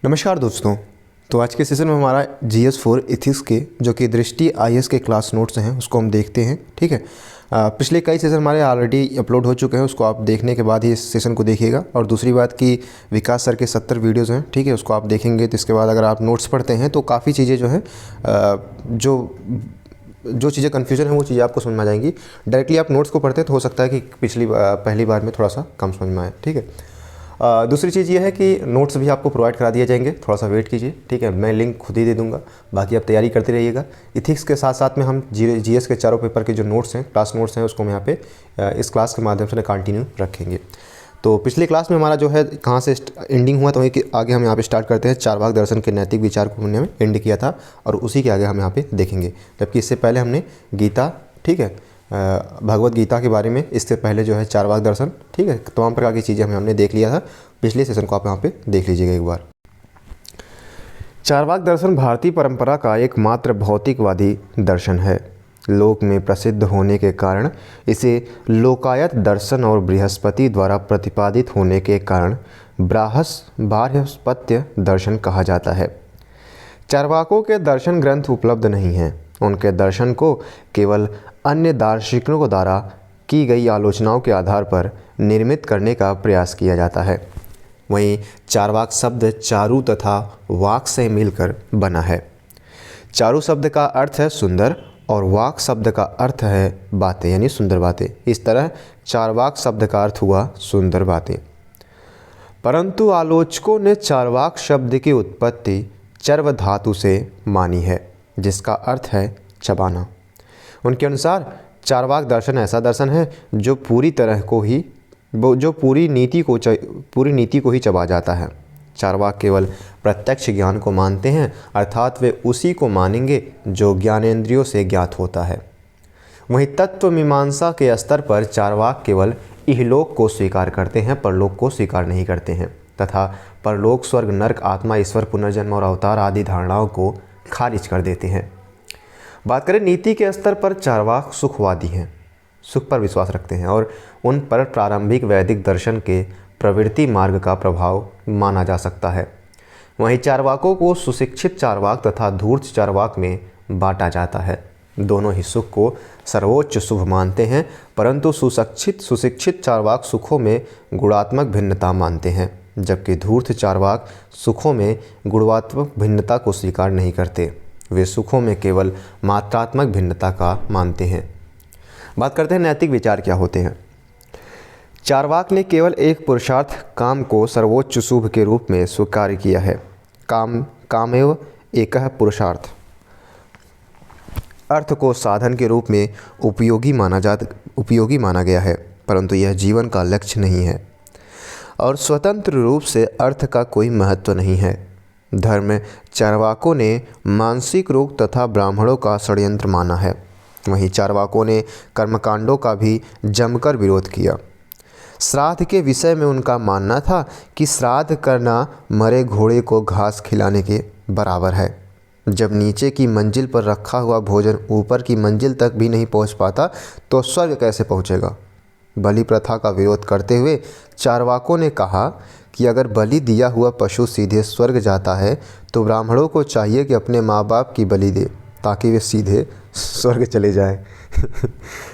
नमस्कार दोस्तों। तो आज के सेशन में हमारा GS4 इथिक्स के जो कि दृष्टि IAS के क्लास नोट्स हैं उसको हम देखते हैं। ठीक है। पिछले कई सेशन हमारे ऑलरेडी अपलोड हो चुके हैं, उसको आप देखने के बाद ही इस सेशन को देखिएगा। और दूसरी बात कि विकास सर के 70 वीडियोज़ हैं, ठीक है, उसको आप देखेंगे तो इसके बाद अगर आप नोट्स पढ़ते हैं तो काफ़ी चीज़ें जो हैं जो चीज़ें कन्फ्यूजन है वो चीज़ें आपको समझ में आ जाएंगी। डायरेक्टली आप नोट्स को पढ़ते हैं तो हो सकता है कि पहली बार में थोड़ा सा कम समझ में आए। ठीक है। दूसरी चीज़ ये है कि नोट्स भी आपको प्रोवाइड करा दिए जाएंगे, थोड़ा सा वेट कीजिए। ठीक है, मैं लिंक खुद ही दे दूंगा, बाकी आप तैयारी करते रहिएगा। इथिक्स के साथ साथ में हम GS के चारों पेपर के जो नोट्स हैं, क्लास नोट्स हैं, उसको हम यहाँ पे इस क्लास के माध्यम से कंटिन्यू रखेंगे। तो पिछली क्लास में हमारा जो है कहाँ से एंडिंग हुआ, तो वहीं के आगे हम यहाँ पे स्टार्ट करते हैं। चारवाक दर्शन के नैतिक विचार को हमने एंड किया था और उसी के आगे हम यहाँ पे देखेंगे। जबकि इससे पहले हमने गीता, ठीक है, भगवत गीता के बारे में, इससे पहले जो है चारवाक दर्शन, ठीक है, तमाम प्रकार की चीज़ें हमने देख लिया था। पिछले सेशन को आप यहाँ पे देख लीजिएगा एक बार। चारवाक दर्शन भारतीय परंपरा का एकमात्र भौतिकवादी दर्शन है। लोक में प्रसिद्ध होने के कारण इसे लोकायत दर्शन और बृहस्पति द्वारा प्रतिपादित होने के कारण बृहस्पत्य दर्शन कहा जाता है। चारवाकों के दर्शन ग्रंथ उपलब्ध नहीं हैं। उनके दर्शन को केवल अन्य दार्शनिकों द्वारा की गई आलोचनाओं के आधार पर निर्मित करने का प्रयास किया जाता है। वहीं चारवाक शब्द चारु तथा वाक से मिलकर बना है। चारु शब्द का अर्थ है सुंदर और वाक शब्द का अर्थ है बातें, यानी सुंदर बातें। इस तरह चारवाक शब्द का अर्थ हुआ सुंदर बातें। परंतु आलोचकों ने चारवाक शब्द की उत्पत्ति चर्व धातु से मानी है, जिसका अर्थ है चबाना। उनके अनुसार चारवाक दर्शन ऐसा दर्शन है जो पूरी नीति को ही चबा जाता है। चारवाक केवल प्रत्यक्ष ज्ञान को मानते हैं, अर्थात वे उसी को मानेंगे जो ज्ञानेंद्रियों से ज्ञात होता है। वहीं तत्व मीमांसा के स्तर पर चारवाक केवल इहलोक को स्वीकार करते हैं, परलोक को स्वीकार नहीं करते हैं, तथा परलोक, स्वर्ग, नरक, आत्मा, ईश्वर, पुनर्जन्म और अवतार आदि धारणाओं को खारिज कर देते हैं। बात करें नीति के स्तर पर, चारवाक सुखवादी हैं, सुख पर विश्वास रखते हैं और उन पर प्रारंभिक वैदिक दर्शन के प्रवृत्ति मार्ग का प्रभाव माना जा सकता है। वहीं चारवाकों को सुशिक्षित चारवाक तथा धूर्त चारवाक में बांटा जाता है। दोनों ही सुख को सर्वोच्च शुभ मानते हैं, परंतु सुशिक्षित चारवाक सुखों में गुणात्मक भिन्नता मानते हैं, जबकि धूर्त चारवाक सुखों में गुणात्मक भिन्नता को स्वीकार नहीं करते। वे सुखों में केवल मात्रात्मक भिन्नता का मानते हैं। बात करते हैं नैतिक विचार क्या होते हैं। चारवाक ने केवल एक पुरुषार्थ, काम को सर्वोच्च शुभ के रूप में स्वीकार किया है। कामेव एकः पुरुषार्थ, अर्थ को साधन के रूप में उपयोगी माना गया है, परंतु यह जीवन का लक्ष्य नहीं है और स्वतंत्र रूप से अर्थ का कोई महत्व नहीं है। धर्म चारवाकों ने मानसिक रोग तथा ब्राह्मणों का षड्यंत्र माना है। वहीं चारवाकों ने कर्मकांडों का भी जमकर विरोध किया। श्राद्ध के विषय में उनका मानना था कि श्राद्ध करना मरे घोड़े को घास खिलाने के बराबर है। जब नीचे की मंजिल पर रखा हुआ भोजन ऊपर की मंजिल तक भी नहीं पहुंच पाता तो स्वर्ग कैसे पहुंचेगा। बलि प्रथा का विरोध करते हुए चारवाकों ने कहा कि अगर बलि दिया हुआ पशु सीधे स्वर्ग जाता है तो ब्राह्मणों को चाहिए कि अपने माँ बाप की बलि दे ताकि वे सीधे स्वर्ग चले जाएं।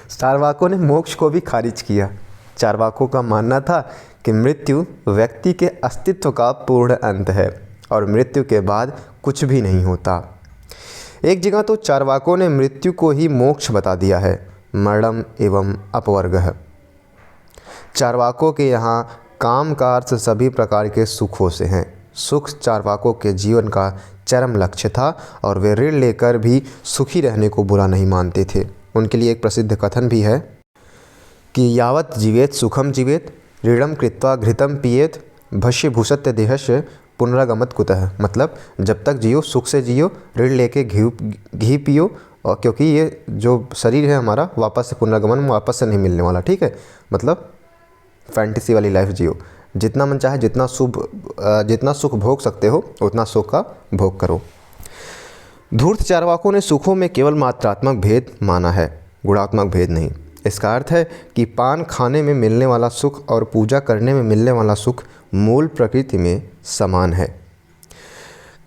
चारवाकों ने मोक्ष को भी खारिज किया। चारवाकों का मानना था कि मृत्यु व्यक्ति के अस्तित्व का पूर्ण अंत है और मृत्यु के बाद कुछ भी नहीं होता। एक जगह तो चारवाकों ने मृत्यु को ही मोक्ष बता दिया है, मरणम एवं अपवर्गः। चारवाकों के यहाँ काम का अर्थ सभी प्रकार के सुखों से हैं। सुख चारवाकों के जीवन का चरम लक्ष्य था और वे ऋण लेकर भी सुखी रहने को बुरा नहीं मानते थे। उनके लिए एक प्रसिद्ध कथन भी है कि यावत जीवेत सुखम जीवेत, ऋणम कृत्वा घृतम पियेत, भष्य भूषत्य देहस्य पुनरागमत कुतः। मतलब जब तक जियो सुख से जियो, ऋण लेके घी पियो, और क्योंकि ये जो शरीर है हमारा वापस से पुनरागमन वापस से नहीं मिलने वाला। ठीक है, मतलब फैंटेसी वाली लाइफ जियो, जितना मन चाहे जितना सुख भोग सकते हो उतना सुख का भोग करो। धूर्त चारवाकों ने सुखों में केवल मात्रात्मक भेद माना है, गुणात्मक भेद नहीं। इसका अर्थ है कि पान खाने में मिलने वाला सुख और पूजा करने में मिलने वाला सुख मूल प्रकृति में समान है।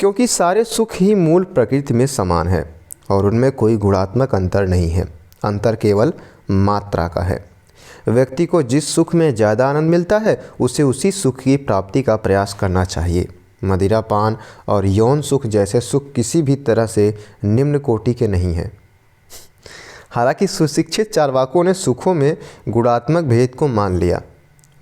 क्योंकि सारे सुख ही मूल प्रकृति में समान है और उनमें कोई गुणात्मक अंतर नहीं है, अंतर केवल मात्रा का है। व्यक्ति को जिस सुख में ज़्यादा आनंद मिलता है उसे उसी सुख की प्राप्ति का प्रयास करना चाहिए। मदिरापान और यौन सुख जैसे सुख किसी भी तरह से निम्न कोटि के नहीं हैं। हालांकि सुशिक्षित चार्वाकों ने सुखों में गुणात्मक भेद को मान लिया।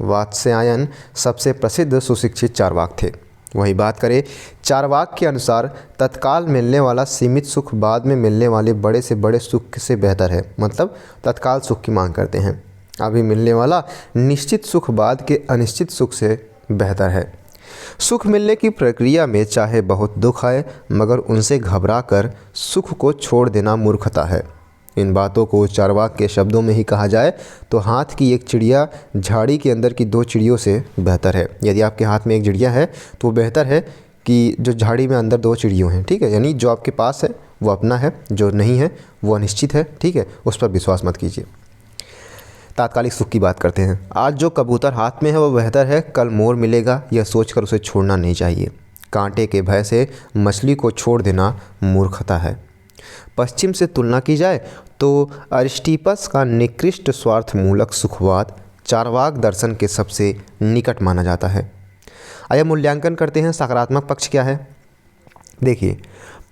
वात्स्यायन सबसे प्रसिद्ध सुशिक्षित चार्वाक थे। वही बात करें, चार्वाक के अनुसार तत्काल मिलने वाला सीमित सुख बाद में मिलने वाले बड़े से बड़े सुख से बेहतर है। मतलब तत्काल सुख की मांग करते हैं। अभी मिलने वाला निश्चित सुख बाद के अनिश्चित सुख से बेहतर है। सुख मिलने की प्रक्रिया में चाहे बहुत दुख आए, मगर उनसे घबराकर सुख को छोड़ देना मूर्खता है। इन बातों को चार्वाक के शब्दों में ही कहा जाए तो हाथ की एक चिड़िया झाड़ी के अंदर की दो चिड़ियों से बेहतर है। यदि आपके हाथ में एक चिड़िया है तो बेहतर है कि जो झाड़ी में अंदर दो चिड़ियों हैं, ठीक है। यानी जो आपके पास है वो अपना है, जो नहीं है वो अनिश्चित है, ठीक है। उस पर विश्वास मत कीजिए। तात्कालिक सुख की बात करते हैं। आज जो कबूतर हाथ में है वो बेहतर है, कल मोर मिलेगा, यह सोचकर उसे छोड़ना नहीं चाहिए। कांटे के भय से मछली को छोड़ देना मूर्खता है। पश्चिम से तुलना की जाए तो अरिस्टिपस का निकृष्ट स्वार्थमूलक सुखवाद चार्वाक दर्शन के सबसे निकट माना जाता है। आइए मूल्यांकन करते हैं, सकारात्मक पक्ष क्या है। देखिए,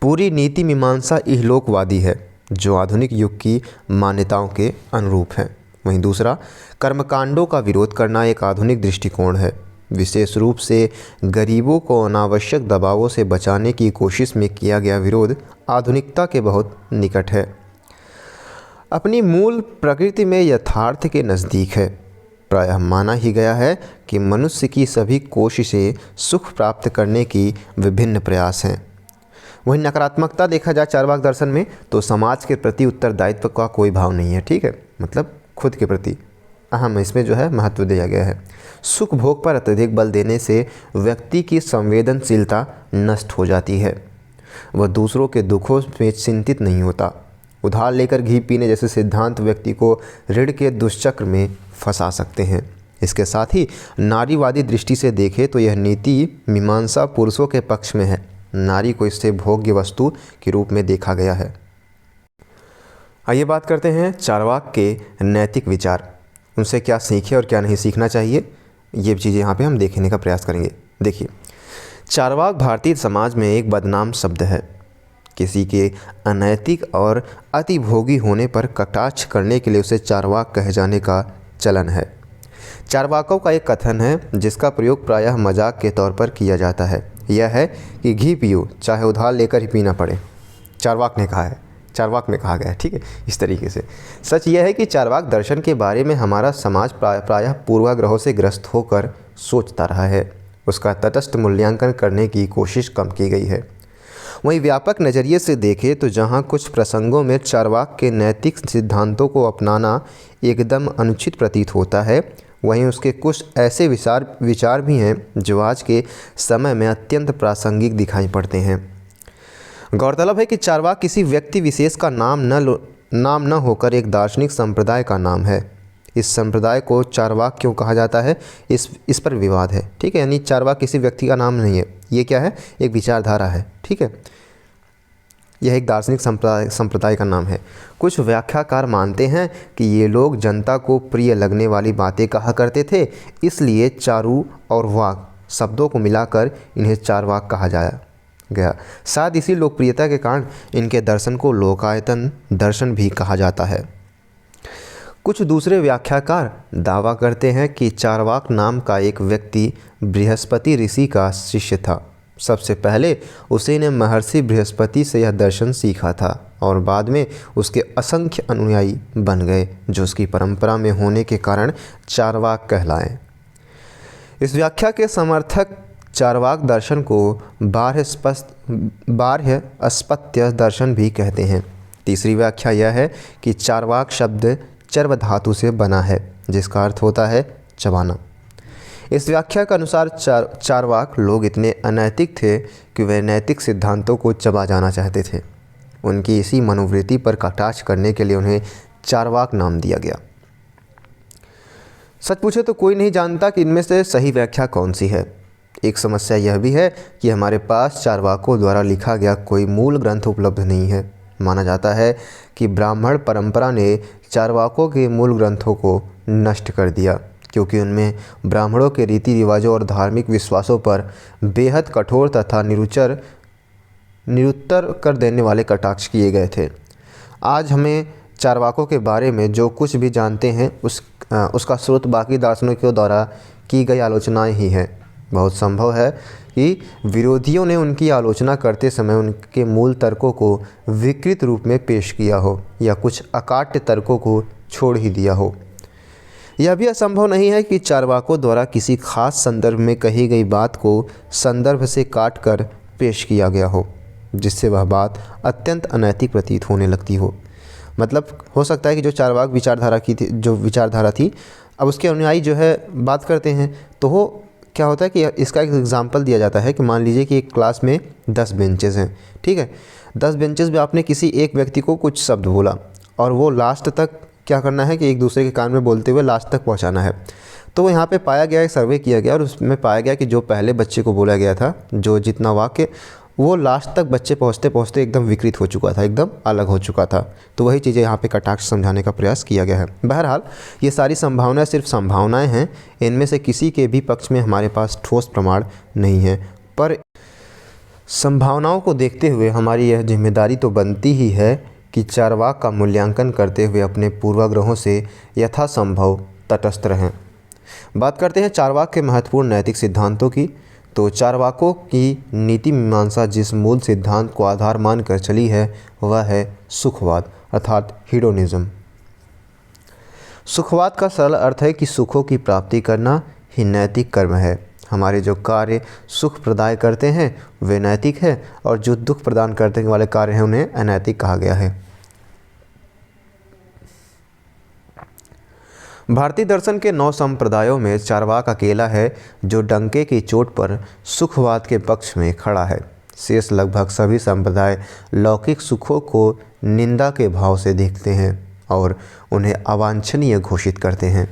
पूरी नीति मीमांसा इहलोकवादी है जो आधुनिक युग की मान्यताओं के अनुरूप है। वहीं दूसरा, कर्मकांडों का विरोध करना एक आधुनिक दृष्टिकोण है। विशेष रूप से गरीबों को अनावश्यक दबावों से बचाने की कोशिश में किया गया विरोध आधुनिकता के बहुत निकट है। अपनी मूल प्रकृति में यथार्थ के नज़दीक है। प्रायः माना ही गया है कि मनुष्य की सभी कोशिशें सुख प्राप्त करने की विभिन्न प्रयास हैं। वहीं नकारात्मकता देखा जाए चार्वाक दर्शन में तो समाज के प्रति उत्तरदायित्व का कोई भाव नहीं है, ठीक है। मतलब खुद के प्रति अहम इसमें जो है महत्व दिया गया है। सुख भोग पर अत्यधिक बल देने से व्यक्ति की संवेदनशीलता नष्ट हो जाती है। वह दूसरों के दुखों में चिंतित नहीं होता। उधार लेकर घी पीने जैसे सिद्धांत व्यक्ति को ऋण के दुष्चक्र में फंसा सकते हैं। इसके साथ ही नारीवादी दृष्टि से देखें तो यह नीति मीमांसा पुरुषों के पक्ष में है। नारी को इससे भोग्य वस्तु के रूप में देखा गया है। आइए बात करते हैं चार्वाक के नैतिक विचार, उनसे क्या सीखें और क्या नहीं सीखना चाहिए, ये चीज़ें यहाँ पे हम देखने का प्रयास करेंगे। देखिए, चार्वाक भारतीय समाज में एक बदनाम शब्द है। किसी के अनैतिक और अतिभोगी होने पर कटाक्ष करने के लिए उसे चार्वाक कहे जाने का चलन है। चार्वाकों का एक कथन है जिसका प्रयोग प्रायः मजाक के तौर पर किया जाता है। यह है कि घी पियो चाहे उधार लेकर ही पीना पड़े। चार्वाक ने कहा है, चार्वाक में कहा गया है, ठीक है। इस तरीके से सच यह है कि चार्वाक दर्शन के बारे में हमारा समाज प्रायः पूर्वाग्रहों से ग्रस्त होकर सोचता रहा है। उसका तटस्थ मूल्यांकन करने की कोशिश कम की गई है। वहीं व्यापक नज़रिए से देखें तो जहां कुछ प्रसंगों में चार्वाक के नैतिक सिद्धांतों को अपनाना एकदम अनुचित प्रतीत होता है, वहीं उसके कुछ ऐसे विचार भी हैं जो आज के समय में अत्यंत प्रासंगिक दिखाई पड़ते हैं। गौरतलब है कि चार्वाक किसी व्यक्ति विशेष का नाम न होकर एक दार्शनिक संप्रदाय का नाम है। इस संप्रदाय को चार्वाक क्यों कहा जाता है, इस पर विवाद है, ठीक है। यानी चार्वाक किसी व्यक्ति का नाम नहीं है, ये क्या है, एक विचारधारा है, ठीक है। यह एक दार्शनिक संप्रदाय का नाम है। कुछ व्याख्याकार मानते हैं कि ये लोग जनता को प्रिय लगने वाली बातें कहा करते थे, इसलिए चारु और वाक शब्दों को मिलाकर इन्हें चार्वाक कहा गया। शायद इसी लोकप्रियता के कारण इनके दर्शन को लोकायतन दर्शन भी कहा जाता है। कुछ दूसरे व्याख्याकार दावा करते हैं कि चार्वाक नाम का एक व्यक्ति बृहस्पति ऋषि का शिष्य था। सबसे पहले उसे ने महर्षि बृहस्पति से यह दर्शन सीखा था और बाद में उसके असंख्य अनुयायी बन गए जो उसकी परंपरा में होने के कारण चार्वाक कहलाए। इस व्याख्या के समर्थक चार्वाक दर्शन को बाह्य अस्पत्य दर्शन भी कहते हैं। तीसरी व्याख्या यह है कि चार्वाक शब्द चर्व धातु से बना है जिसका अर्थ होता है चबाना। इस व्याख्या के अनुसार चार्वाक लोग इतने अनैतिक थे कि वे नैतिक सिद्धांतों को चबा जाना चाहते थे। उनकी इसी मनोवृत्ति पर कटाक्ष करने के लिए उन्हें चार्वाक नाम दिया गया। सच पूछे तो कोई नहीं जानता कि इनमें से सही व्याख्या कौन सी है। एक समस्या यह भी है कि हमारे पास चारवाकों द्वारा लिखा गया कोई मूल ग्रंथ उपलब्ध नहीं है। माना जाता है कि ब्राह्मण परंपरा ने चारवाकों के मूल ग्रंथों को नष्ट कर दिया, क्योंकि उनमें ब्राह्मणों के रीति रिवाजों और धार्मिक विश्वासों पर बेहद कठोर तथा निरुत्तर कर देने वाले कटाक्ष किए गए थे। आज हमें चारवाकों के बारे में जो कुछ भी जानते हैं उसका स्रोत बाकी दार्शनिकों द्वारा की गई आलोचनाएं ही है। बहुत संभव है कि विरोधियों ने उनकी आलोचना करते समय उनके मूल तर्कों को विकृत रूप में पेश किया हो या कुछ अकाट्य तर्कों को छोड़ ही दिया हो। यह भी असंभव नहीं है कि चारवाकों द्वारा किसी खास संदर्भ में कही गई बात को संदर्भ से काट कर पेश किया गया हो, जिससे वह बात अत्यंत अनैतिक प्रतीत होने लगती हो। मतलब हो सकता है कि जो चारवाक विचारधारा थी, अब उसके अनुयायी जो है बात करते हैं, तो वो क्या होता है कि इसका एक एग्जांपल दिया जाता है कि मान लीजिए कि एक क्लास में 10 बेंचेस हैं, ठीक है। 10 बेंचेस में आपने किसी एक व्यक्ति को कुछ शब्द बोला और वो लास्ट तक क्या करना है कि एक दूसरे के कान में बोलते हुए लास्ट तक पहुंचाना है। तो यहाँ पे पाया गया, एक सर्वे किया गया और उसमें पाया गया कि जो पहले बच्चे को बोला गया था, जो जितना वाक्य, वो लास्ट तक बच्चे पहुँचते पहुँचते एकदम विकृत हो चुका था, एकदम अलग हो चुका था। तो वही चीज़ें यहाँ पे कटाक्ष समझाने का प्रयास किया गया है। बहरहाल ये सारी संभावनाएं सिर्फ संभावनाएं हैं, इनमें से किसी के भी पक्ष में हमारे पास ठोस प्रमाण नहीं है। पर संभावनाओं को देखते हुए हमारी यह जिम्मेदारी तो बनती ही है कि चारवाक का मूल्यांकन करते हुए अपने पूर्वाग्रहों से यथासंभव तटस्थ रहें। बात करते हैं चारवाक के महत्वपूर्ण नैतिक सिद्धांतों की। तो चारवाकों की नीति मीमांसा जिस मूल सिद्धांत को आधार मानकर चली है वह है सुखवाद, अर्थात हीडोनिज्म। सुखवाद का सरल अर्थ है कि सुखों की प्राप्ति करना ही नैतिक कर्म है। हमारे जो कार्य सुख प्रदाय करते हैं वे नैतिक है और जो दुख प्रदान करने वाले कार्य हैं उन्हें अनैतिक कहा गया है। भारतीय दर्शन के 9 संप्रदायों में चारवाक अकेला है जो डंके की चोट पर सुखवाद के पक्ष में खड़ा है। शेष लगभग सभी संप्रदाय लौकिक सुखों को निंदा के भाव से देखते हैं और उन्हें अवांछनीय घोषित करते हैं।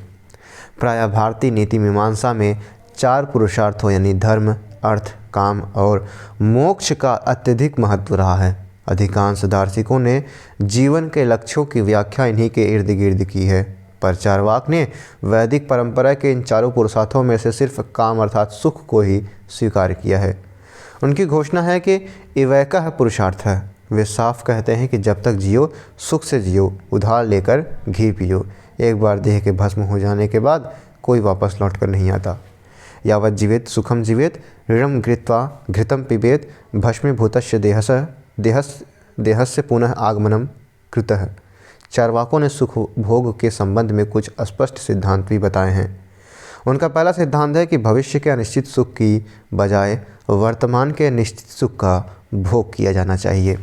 प्रायः भारतीय नीति मीमांसा में 4 पुरुषार्थों यानी धर्म, अर्थ, काम और मोक्ष का अत्यधिक महत्व रहा है। अधिकांश दार्शनिकों ने जीवन के लक्ष्यों की व्याख्या इन्हीं के इर्द गिर्द की है, पर चारवाक ने वैदिक परंपरा के इन 4 पुरुषार्थों में से सिर्फ काम अर्थात सुख को ही स्वीकार किया है। उनकी घोषणा है कि इवैका पुरुषार्थ है। वे साफ कहते हैं कि जब तक जियो सुख से जियो, उधार लेकर घी पियो। एक बार देह के भस्म हो जाने के बाद कोई वापस लौट कर नहीं आता। यावत् जीवेत सुखम जीवेत, ऋणम घृत्वा घृतम पिबेत, भस्मीभूतस्य देहस्य पुनः आगमनम कृतः। चारवाकों ने सुख भोग के संबंध में कुछ स्पष्ट सिद्धांत भी बताए हैं। उनका पहला सिद्धांत है कि भविष्य के अनिश्चित सुख की बजाय वर्तमान के निश्चित सुख का भोग किया जाना चाहिए।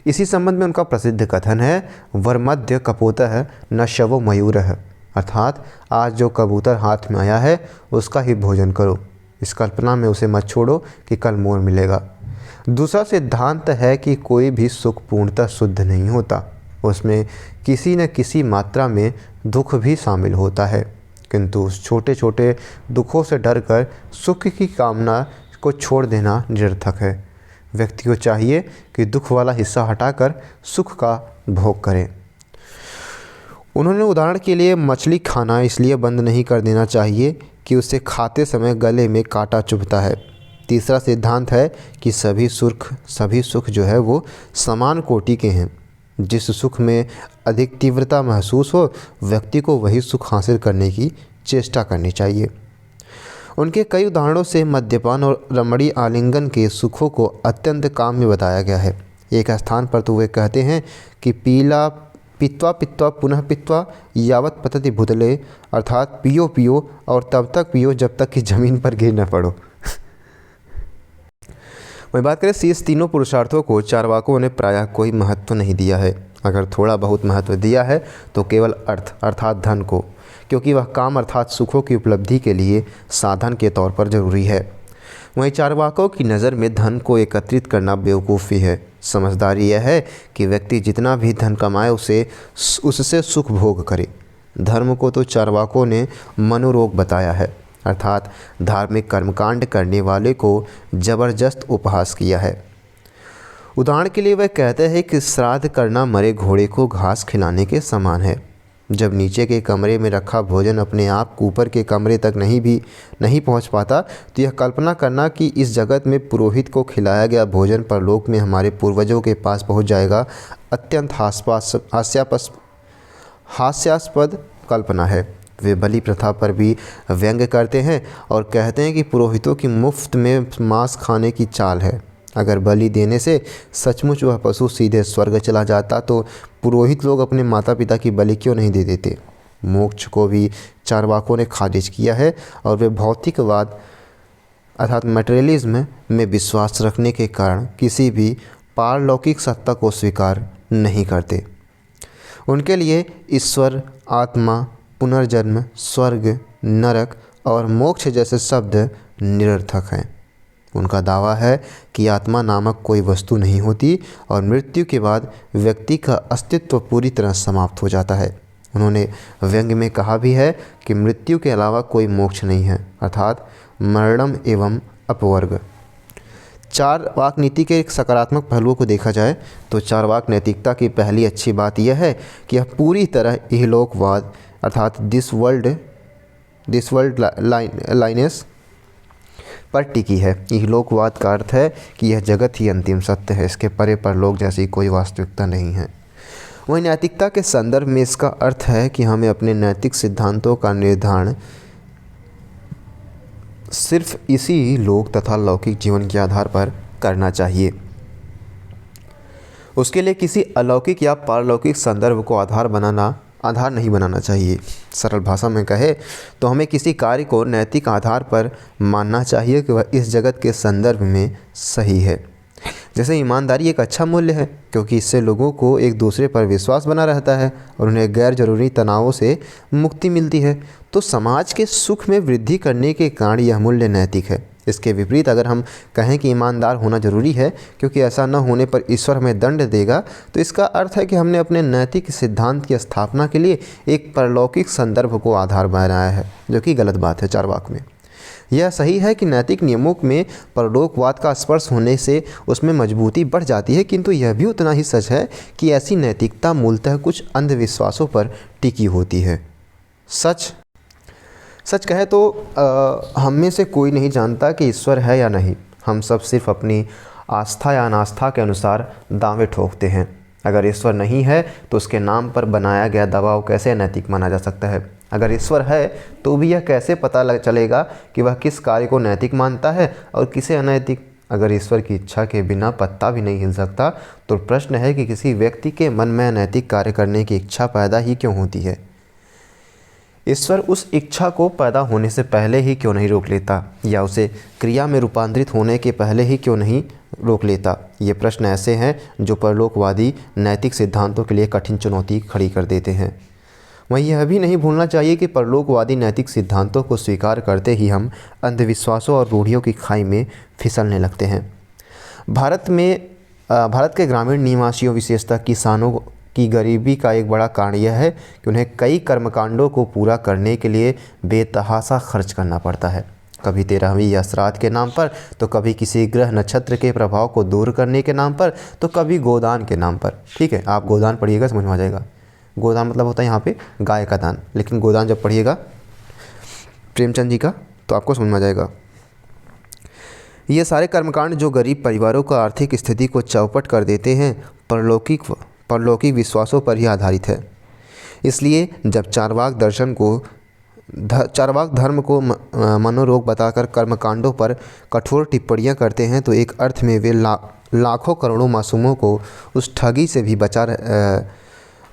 इसी संबंध में उनका प्रसिद्ध कथन है, वर्मध्य कपोतः न शवो मयूरः, अर्थात आज जो कबूतर हाथ में आया है उसका ही भोजन करो, इस कल्पना में उसे मत छोड़ो कि कल मोर मिलेगा। दूसरा सिद्धांत है कि कोई भी सुख पूर्णतः शुद्ध नहीं होता, उसमें किसी न किसी मात्रा में दुख भी शामिल होता है, किंतु उस छोटे छोटे दुखों से डरकर सुख की कामना को छोड़ देना निरर्थक है। व्यक्ति को चाहिए कि दुख वाला हिस्सा हटाकर सुख का भोग करें। उन्होंने उदाहरण के लिए मछली खाना इसलिए बंद नहीं कर देना चाहिए कि उसे खाते समय गले में कांटा चुभता है। तीसरा सिद्धांत है कि सभी सुख जो है वो समान कोटि के हैं। जिस सुख में अधिक तीव्रता महसूस हो व्यक्ति को वही सुख हासिल करने की चेष्टा करनी चाहिए। उनके कई उदाहरणों से मद्यपान और रमणी आलिंगन के सुखों को अत्यंत काम्य बताया गया है। एक स्थान पर तो वे कहते हैं कि पीत्वा पीत्वा पुनः पीत्वा यावत पतति भूतले, अर्थात पियो पियो और तब तक पियो जब तक कि ज़मीन पर गिर न पड़ो। वही बात करें शेष तीनों पुरुषार्थों को चारवाकों ने प्रायः कोई महत्व नहीं दिया है। अगर थोड़ा बहुत महत्व दिया है तो केवल अर्थ अर्थात धन को, क्योंकि वह काम अर्थात सुखों की उपलब्धि के लिए साधन के तौर पर जरूरी है। वहीं चारवाकों की नज़र में धन को एकत्रित करना बेवकूफ़ी है। समझदारी यह है कि व्यक्ति जितना भी धन कमाए उससे सुख भोग करे। धर्म को तो चारवाकों ने मनोरोग बताया है। अर्थात धार्मिक कर्मकांड करने वाले को जबरदस्त उपहास किया है। उदाहरण के लिए वह कहते हैं कि श्राद्ध करना मरे घोड़े को घास खिलाने के समान है। जब नीचे के कमरे में रखा भोजन अपने आप ऊपर के कमरे तक नहीं पहुंच पाता, तो यह कल्पना करना कि इस जगत में पुरोहित को खिलाया गया भोजन परलोक में हमारे पूर्वजों के पास पहुंच जाएगा, अत्यंत हास्यास्पद कल्पना है। वे बलि प्रथा पर भी व्यंग्य करते हैं और कहते हैं कि पुरोहितों की मुफ्त में मांस खाने की चाल है। अगर बलि देने से सचमुच वह पशु सीधे स्वर्ग चला जाता तो पुरोहित लोग अपने माता पिता की बलि क्यों नहीं दे देते। मोक्ष को भी चारवाकों ने खारिज किया है और वे भौतिकवाद अर्थात मटेरियलिज्म में विश्वास रखने के कारण किसी भी पारलौकिक सत्ता को स्वीकार नहीं करते। उनके लिए ईश्वर, आत्मा, पुनर्जन्म, स्वर्ग, नरक और मोक्ष जैसे शब्द निरर्थक हैं। उनका दावा है कि आत्मा नामक कोई वस्तु नहीं होती और मृत्यु के बाद व्यक्ति का अस्तित्व पूरी तरह समाप्त हो जाता है। उन्होंने व्यंग्य में कहा भी है कि मृत्यु के अलावा कोई मोक्ष नहीं है, अर्थात मरणम एवं अपवर्ग। चारवाक नीति के एक सकारात्मक पहलुओं को देखा जाए तो चारवाक नैतिकता की पहली अच्छी बात यह है कि यह पूरी तरह इहलोकवाद अर्थात दिस वर्ल्ड लाइनेस पर टिकी है। इहलोकवाद का अर्थ है कि यह जगत ही अंतिम सत्य है, इसके परे परलोक जैसी कोई वास्तविकता नहीं है। वहीं नैतिकता के संदर्भ में इसका अर्थ है कि हमें अपने नैतिक सिद्धांतों का निर्धारण सिर्फ इसी लोक तथा लौकिक जीवन के आधार पर करना चाहिए। उसके लिए किसी अलौकिक या पारलौकिक संदर्भ को आधार नहीं बनाना चाहिए। सरल भाषा में कहे तो हमें किसी कार्य को नैतिक आधार पर मानना चाहिए कि वह इस जगत के संदर्भ में सही है। जैसे ईमानदारी एक अच्छा मूल्य है क्योंकि इससे लोगों को एक दूसरे पर विश्वास बना रहता है और उन्हें गैर जरूरी तनावों से मुक्ति मिलती है, तो समाज के सुख में वृद्धि करने के कारण यह मूल्य नैतिक है। इसके विपरीत अगर हम कहें कि ईमानदार होना जरूरी है क्योंकि ऐसा न होने पर ईश्वर हमें दंड देगा, तो इसका अर्थ है कि हमने अपने नैतिक सिद्धांत की स्थापना के लिए एक परलौकिक संदर्भ को आधार बनाया है, जो कि गलत बात है। चारवाक में यह सही है कि नैतिक नियमों में परलोकवाद का स्पर्श होने से उसमें मजबूती बढ़ जाती है, किंतु यह भी उतना ही सच है कि ऐसी नैतिकता मूलतः कुछ अंधविश्वासों पर टिकी होती है। सच कहे तो हम में से कोई नहीं जानता कि ईश्वर है या नहीं। हम सब सिर्फ अपनी आस्था या अनास्था के अनुसार दावे ठोकते हैं। अगर ईश्वर नहीं है तो उसके नाम पर बनाया गया दबाव कैसे नैतिक माना जा सकता है। अगर ईश्वर है तो भी यह कैसे पता चलेगा कि वह किस कार्य को नैतिक मानता है और किसे अनैतिक। अगर ईश्वर की इच्छा के बिना पत्ता भी नहीं हिल सकता तो प्रश्न है कि किसी व्यक्ति के मन में अनैतिक कार्य करने की इच्छा पैदा ही क्यों होती है। ईश्वर उस इच्छा को पैदा होने से पहले ही क्यों नहीं रोक लेता, या उसे क्रिया में रूपांतरित होने के पहले ही क्यों नहीं रोक लेता। ये प्रश्न ऐसे हैं जो परलोकवादी नैतिक सिद्धांतों के लिए कठिन चुनौती खड़ी कर देते हैं। वहीं यह भी नहीं भूलना चाहिए कि परलोकवादी नैतिक सिद्धांतों को स्वीकार करते ही हम अंधविश्वासों और रूढ़ियों की खाई में फिसलने लगते हैं। भारत के ग्रामीण निवासियों, विशेषतः किसानों की गरीबी का एक बड़ा कारण यह है कि उन्हें कई कर्मकांडों को पूरा करने के लिए बेतहाशा खर्च करना पड़ता है। कभी 13वीं या श्राद्ध के नाम पर, तो कभी किसी ग्रह नक्षत्र के प्रभाव को दूर करने के नाम पर, तो कभी गोदान के नाम पर। ठीक है, आप गोदान पढ़िएगा, समझ में आ जाएगा। गोदान मतलब होता है यहाँ पे गाय का दान, लेकिन गोदान जब पढ़िएगा प्रेमचंद जी का तो आपको समझ में आ जाएगा। ये सारे कर्मकांड जो गरीब परिवारों का आर्थिक स्थिति को चौपट कर देते हैं, परलौकिक विश्वासों पर ही आधारित है। इसलिए जब चारवाक धर्म को मनोरोग बताकर कर्मकांडों पर कठोर टिप्पणियां करते हैं, तो एक अर्थ में वे लाखों करोड़ों मासूमों को उस ठगी से भी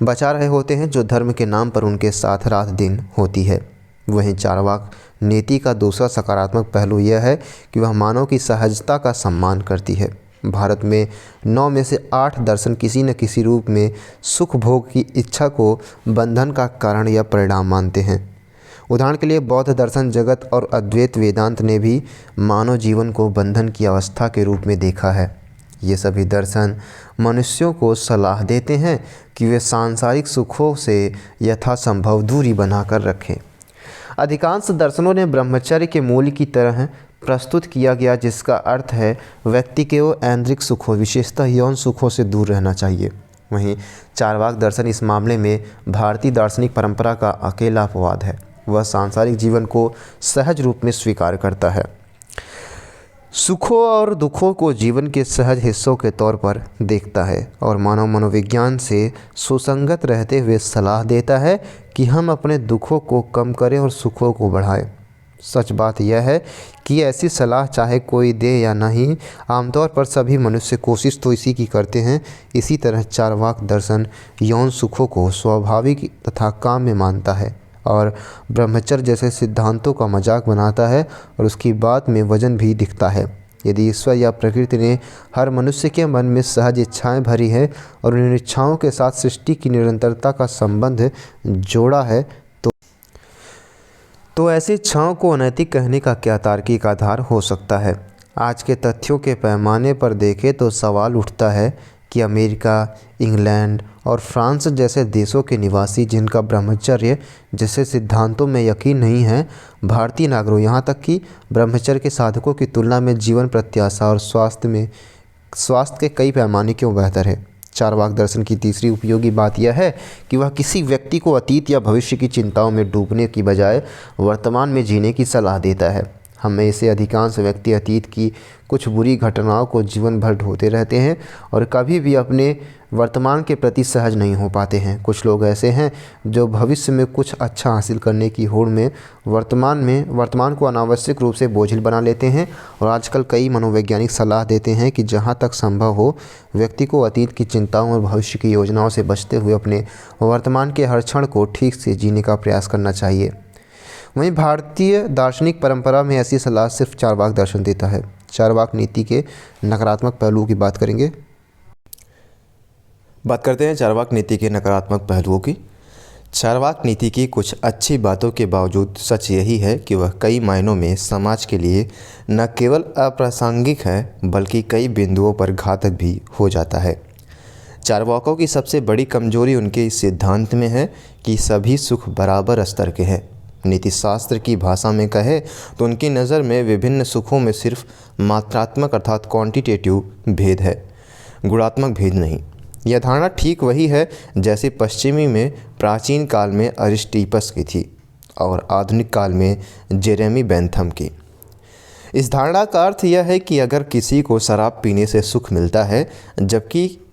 बचा रहे होते हैं जो धर्म के नाम पर उनके साथ रात दिन होती है। वहीं चारवाक नीति का दूसरा सकारात्मक पहलू यह है कि वह मानव की सहजता का सम्मान करती है। भारत में 9 में से 8 दर्शन किसी न किसी रूप में सुख भोग की इच्छा को बंधन का कारण या परिणाम मानते हैं। उदाहरण के लिए बौद्ध दर्शन जगत और अद्वैत वेदांत ने भी मानव जीवन को बंधन की अवस्था के रूप में देखा है। ये सभी दर्शन मनुष्यों को सलाह देते हैं कि वे सांसारिक सुखों से यथासंभव दूरी बनाकर रखें। अधिकांश दर्शनों ने ब्रह्मचर्य के मूल की तरह प्रस्तुत किया गया, जिसका अर्थ है व्यक्ति के वो ऐन्द्रिक सुखों, विशेषतः यौन सुखों से दूर रहना चाहिए। वहीं चारवाक दर्शन इस मामले में भारतीय दार्शनिक परंपरा का अकेला अपवाद है। वह सांसारिक जीवन को सहज रूप में स्वीकार करता है, सुखों और दुखों को जीवन के सहज हिस्सों के तौर पर देखता है और मानव मनोविज्ञान से सुसंगत रहते हुए सलाह देता है कि हम अपने दुखों को कम करें और सुखों को बढ़ाएं। सच बात यह है कि ऐसी सलाह चाहे कोई दे या नहीं, आमतौर पर सभी मनुष्य कोशिश तो इसी की करते हैं। इसी तरह चारवाक दर्शन यौन सुखों को स्वाभाविक तथा काम्य मानता है और ब्रह्मचर्य जैसे सिद्धांतों का मजाक बनाता है और उसकी बात में वजन भी दिखता है। यदि ईश्वर या प्रकृति ने हर मनुष्य के मन में सहज इच्छाएं भरी हैं और उन इच्छाओं के साथ सृष्टि की निरंतरता का संबंध जोड़ा है, तो ऐसी इच्छाओं को अनैतिक कहने का क्या तार्किक आधार हो सकता है? आज के तथ्यों के पैमाने पर देखें तो सवाल उठता है कि अमेरिका, इंग्लैंड और फ्रांस जैसे देशों के निवासी जिनका ब्रह्मचर्य जैसे सिद्धांतों में यकीन नहीं है, भारतीय नागरिकों यहाँ तक कि ब्रह्मचर्य के साधकों की तुलना में जीवन प्रत्याशा और स्वास्थ्य के कई पैमाने क्यों बेहतर है। चारवाक दर्शन की तीसरी उपयोगी बात यह है कि वह किसी व्यक्ति को अतीत या भविष्य की चिंताओं में डूबने की बजाय वर्तमान में जीने की सलाह देता है। हमें से अधिकांश व्यक्ति अतीत की कुछ बुरी घटनाओं को जीवन भर ढोते रहते हैं और कभी भी अपने वर्तमान के प्रति सहज नहीं हो पाते हैं। कुछ लोग ऐसे हैं जो भविष्य में कुछ अच्छा हासिल करने की होड़ में वर्तमान को अनावश्यक रूप से बोझिल बना लेते हैं और आजकल कई मनोवैज्ञानिक सलाह देते हैं कि जहां तक संभव हो व्यक्ति को अतीत की चिंताओं और भविष्य की योजनाओं से बचते हुए अपने वर्तमान के हर क्षण को ठीक से जीने का प्रयास करना चाहिए। वहीं भारतीय दार्शनिक परंपरा में ऐसी सलाह सिर्फ चारवाक दर्शन देता है। चारवाक नीति के नकारात्मक पहलुओं की बात करेंगे। बात करते हैं चारवाक नीति के नकारात्मक पहलुओं की। चारवाक नीति की कुछ अच्छी बातों के बावजूद सच यही है कि वह कई मायनों में समाज के लिए न केवल अप्रासंगिक है बल्कि कई बिंदुओं पर घातक भी हो जाता है। चारवाकों की सबसे बड़ी कमजोरी उनके इस सिद्धांत में है कि सभी सुख बराबर स्तर के हैं। नीति शास्त्र की भाषा में कहे तो उनकी नज़र में विभिन्न सुखों में सिर्फ मात्रात्मक अर्थात क्वांटिटेटिव भेद है, गुणात्मक भेद नहीं। यह धारणा ठीक वही है जैसे पश्चिमी में प्राचीन काल में अरिस्टिपस की थी और आधुनिक काल में जेरेमी बेंथम की। इस धारणा का अर्थ यह है कि अगर किसी को शराब पीने से सुख मिलता है जबकि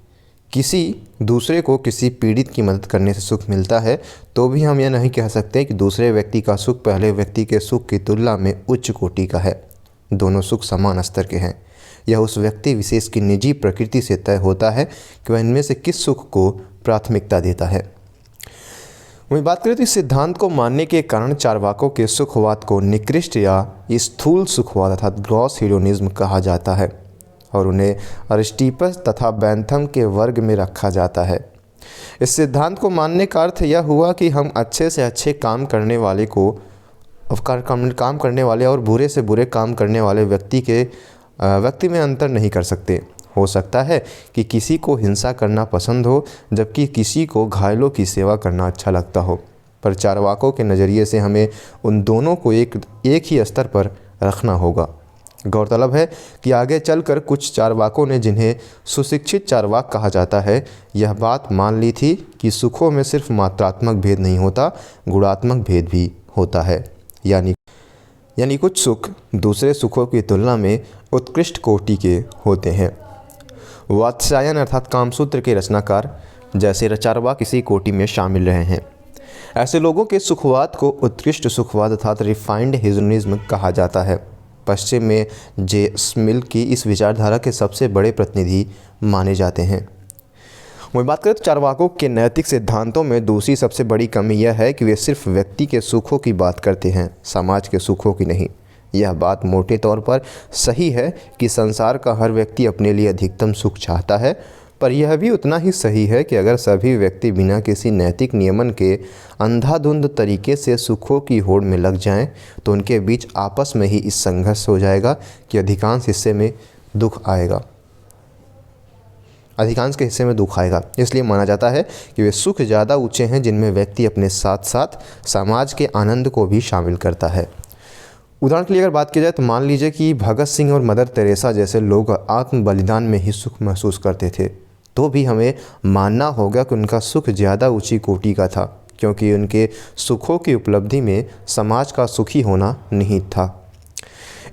किसी दूसरे को किसी पीड़ित की मदद करने से सुख मिलता है, तो भी हम यह नहीं कह सकते कि दूसरे व्यक्ति का सुख पहले व्यक्ति के सुख की तुलना में उच्च कोटि का है। दोनों सुख समान स्तर के हैं। यह उस व्यक्ति विशेष की निजी प्रकृति से तय होता है कि वह इनमें से किस सुख को प्राथमिकता देता है। वहीं बात करें तो इस सिद्धांत को मानने के कारण चारवाकों के सुखवाद को निकृष्ट या स्थूल सुखवाद अर्थात ग्रॉस हीडोनिज्म कहा जाता है और उन्हें अरिस्टिपस तथा बेंथम के वर्ग में रखा जाता है। इस सिद्धांत को मानने का अर्थ यह हुआ कि हम अच्छे से अच्छे काम करने वाले और बुरे से बुरे काम करने वाले व्यक्ति में अंतर नहीं कर सकते। हो सकता है कि किसी को हिंसा करना पसंद हो जबकि किसी को घायलों की सेवा करना अच्छा लगता हो, पर चारवाकों के नज़रिए से हमें उन दोनों को एक ही स्तर पर रखना होगा। गौरतलब है कि आगे चलकर कुछ चारवाकों ने, जिन्हें सुशिक्षित चारवाक कहा जाता है, यह बात मान ली थी कि सुखों में सिर्फ मात्रात्मक भेद नहीं होता, गुणात्मक भेद भी होता है। यानी कुछ सुख दूसरे सुखों की तुलना में उत्कृष्ट कोटि के होते हैं। वात्स्यायन अर्थात कामसूत्र के रचनाकार जैसे चारवाक इसी कोटि में शामिल रहे हैं। ऐसे लोगों के सुखवाद को उत्कृष्ट सुखवाद अर्थात रिफाइंड हेडोनिज्म कहा जाता है। पश्चिम में जे स्मिल की इस विचारधारा के सबसे बड़े प्रतिनिधि माने जाते हैं। वही बात करें तो चारवाकों के नैतिक सिद्धांतों में दूसरी सबसे बड़ी कमी यह है कि वे सिर्फ व्यक्ति के सुखों की बात करते हैं, समाज के सुखों की नहीं। यह बात मोटे तौर पर सही है कि संसार का हर व्यक्ति अपने लिए अधिकतम सुख चाहता है, पर यह भी उतना ही सही है कि अगर सभी व्यक्ति बिना किसी नैतिक नियमन के अंधाधुंध तरीके से सुखों की होड़ में लग जाएं, तो उनके बीच आपस में ही इस संघर्ष हो जाएगा कि अधिकांश हिस्से में दुख आएगा अधिकांश के हिस्से में दुख आएगा। इसलिए माना जाता है कि वे सुख ज़्यादा ऊंचे हैं जिनमें व्यक्ति अपने साथ साथ समाज के आनंद को भी शामिल करता है। उदाहरण के लिए अगर बात की जाए तो मान लीजिए कि भगत सिंह और मदर तेरेसा जैसे लोग आत्म बलिदान में ही सुख महसूस करते थे, तो भी हमें मानना होगा कि उनका सुख ज़्यादा ऊंची कोटि का था, क्योंकि उनके सुखों की उपलब्धि में समाज का सुखी होना निहित था।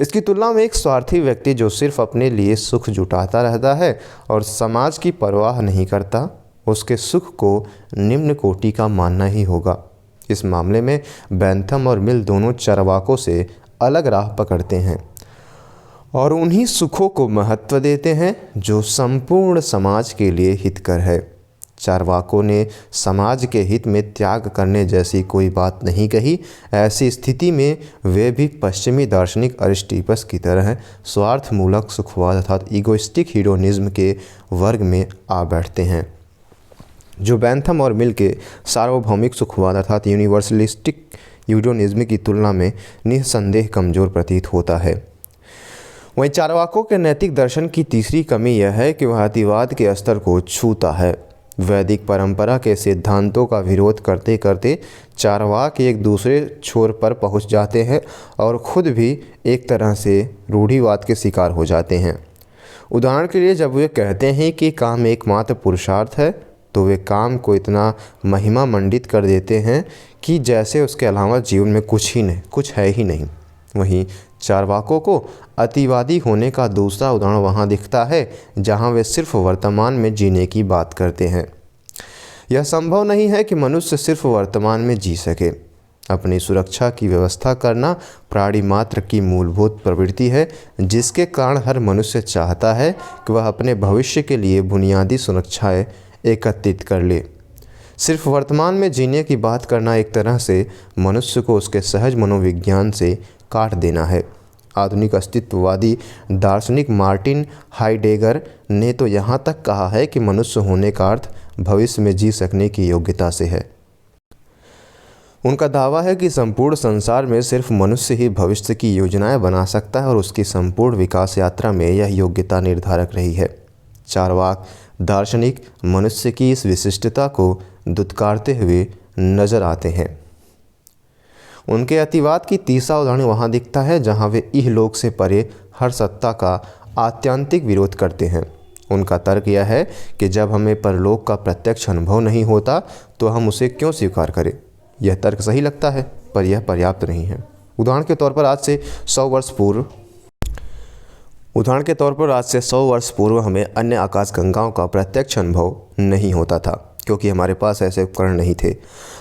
इसकी तुलना में एक स्वार्थी व्यक्ति जो सिर्फ अपने लिए सुख जुटाता रहता है और समाज की परवाह नहीं करता, उसके सुख को निम्न कोटि का मानना ही होगा। इस मामले में बेंथम और मिल दोनों चार्वाकों से अलग राह पकड़ते हैं और उन्हीं सुखों को महत्व देते हैं जो संपूर्ण समाज के लिए हितकर है। चार्वाकों ने समाज के हित में त्याग करने जैसी कोई बात नहीं कही। ऐसी स्थिति में वे भी पश्चिमी दार्शनिक अरिस्टिपस की तरह स्वार्थमूलक सुखवाद अर्थात इगोइस्टिक हीडोनिज्म के वर्ग में आ बैठते हैं, जो बेंथम और मिल के सार्वभौमिक सुखवाद अर्थात यूनिवर्सलिस्टिक यूडोनिज्म की तुलना में निस्संदेह कमज़ोर प्रतीत होता है। वहीं चार्वाकों के नैतिक दर्शन की तीसरी कमी यह है कि वह अतिवाद के स्तर को छूता है। वैदिक परंपरा के सिद्धांतों का विरोध करते करते चार्वाक एक दूसरे छोर पर पहुंच जाते हैं और खुद भी एक तरह से रूढ़िवाद के शिकार हो जाते हैं। उदाहरण के लिए जब वे कहते हैं कि काम एकमात्र पुरुषार्थ है, तो वे काम को इतना महिमा मंडित कर देते हैं कि जैसे उसके अलावा जीवन में कुछ है ही नहीं। वहीं चार्वाकों को अतिवादी होने का दूसरा उदाहरण वहाँ दिखता है जहाँ वे सिर्फ वर्तमान में जीने की बात करते हैं। यह संभव नहीं है कि मनुष्य सिर्फ वर्तमान में जी सके। अपनी सुरक्षा की व्यवस्था करना प्राणी मात्र की मूलभूत प्रवृत्ति है, जिसके कारण हर मनुष्य चाहता है कि वह अपने भविष्य के लिए बुनियादी सुरक्षाएं एकत्रित कर ले। सिर्फ वर्तमान में जीने की बात करना एक तरह से मनुष्य को उसके सहज मनोविज्ञान से काट देना है। आधुनिक अस्तित्ववादी दार्शनिक मार्टिन हाइडेगर ने तो यहाँ तक कहा है कि मनुष्य होने का अर्थ भविष्य में जी सकने की योग्यता से है। उनका दावा है कि संपूर्ण संसार में सिर्फ मनुष्य ही भविष्य की योजनाएं बना सकता है और उसकी संपूर्ण विकास यात्रा में यह योग्यता निर्धारक रही है। चार्वाक दार्शनिक मनुष्य की इस विशिष्टता को दुत्कारते हुए नजर आते हैं। उनके अतिवाद की तीसरा उदाहरण वहाँ दिखता है जहाँ वे इहलोक से परे हर सत्ता का आत्यंतिक विरोध करते हैं। उनका तर्क यह है कि जब हमें परलोक का प्रत्यक्ष अनुभव नहीं होता तो हम उसे क्यों स्वीकार करें। यह तर्क सही लगता है, पर यह पर्याप्त नहीं है। उदाहरण के तौर पर आज से 100 वर्ष पूर्व हमें अन्य आकाशगंगाओं का प्रत्यक्ष अनुभव नहीं होता था, क्योंकि हमारे पास ऐसे उपकरण नहीं थे।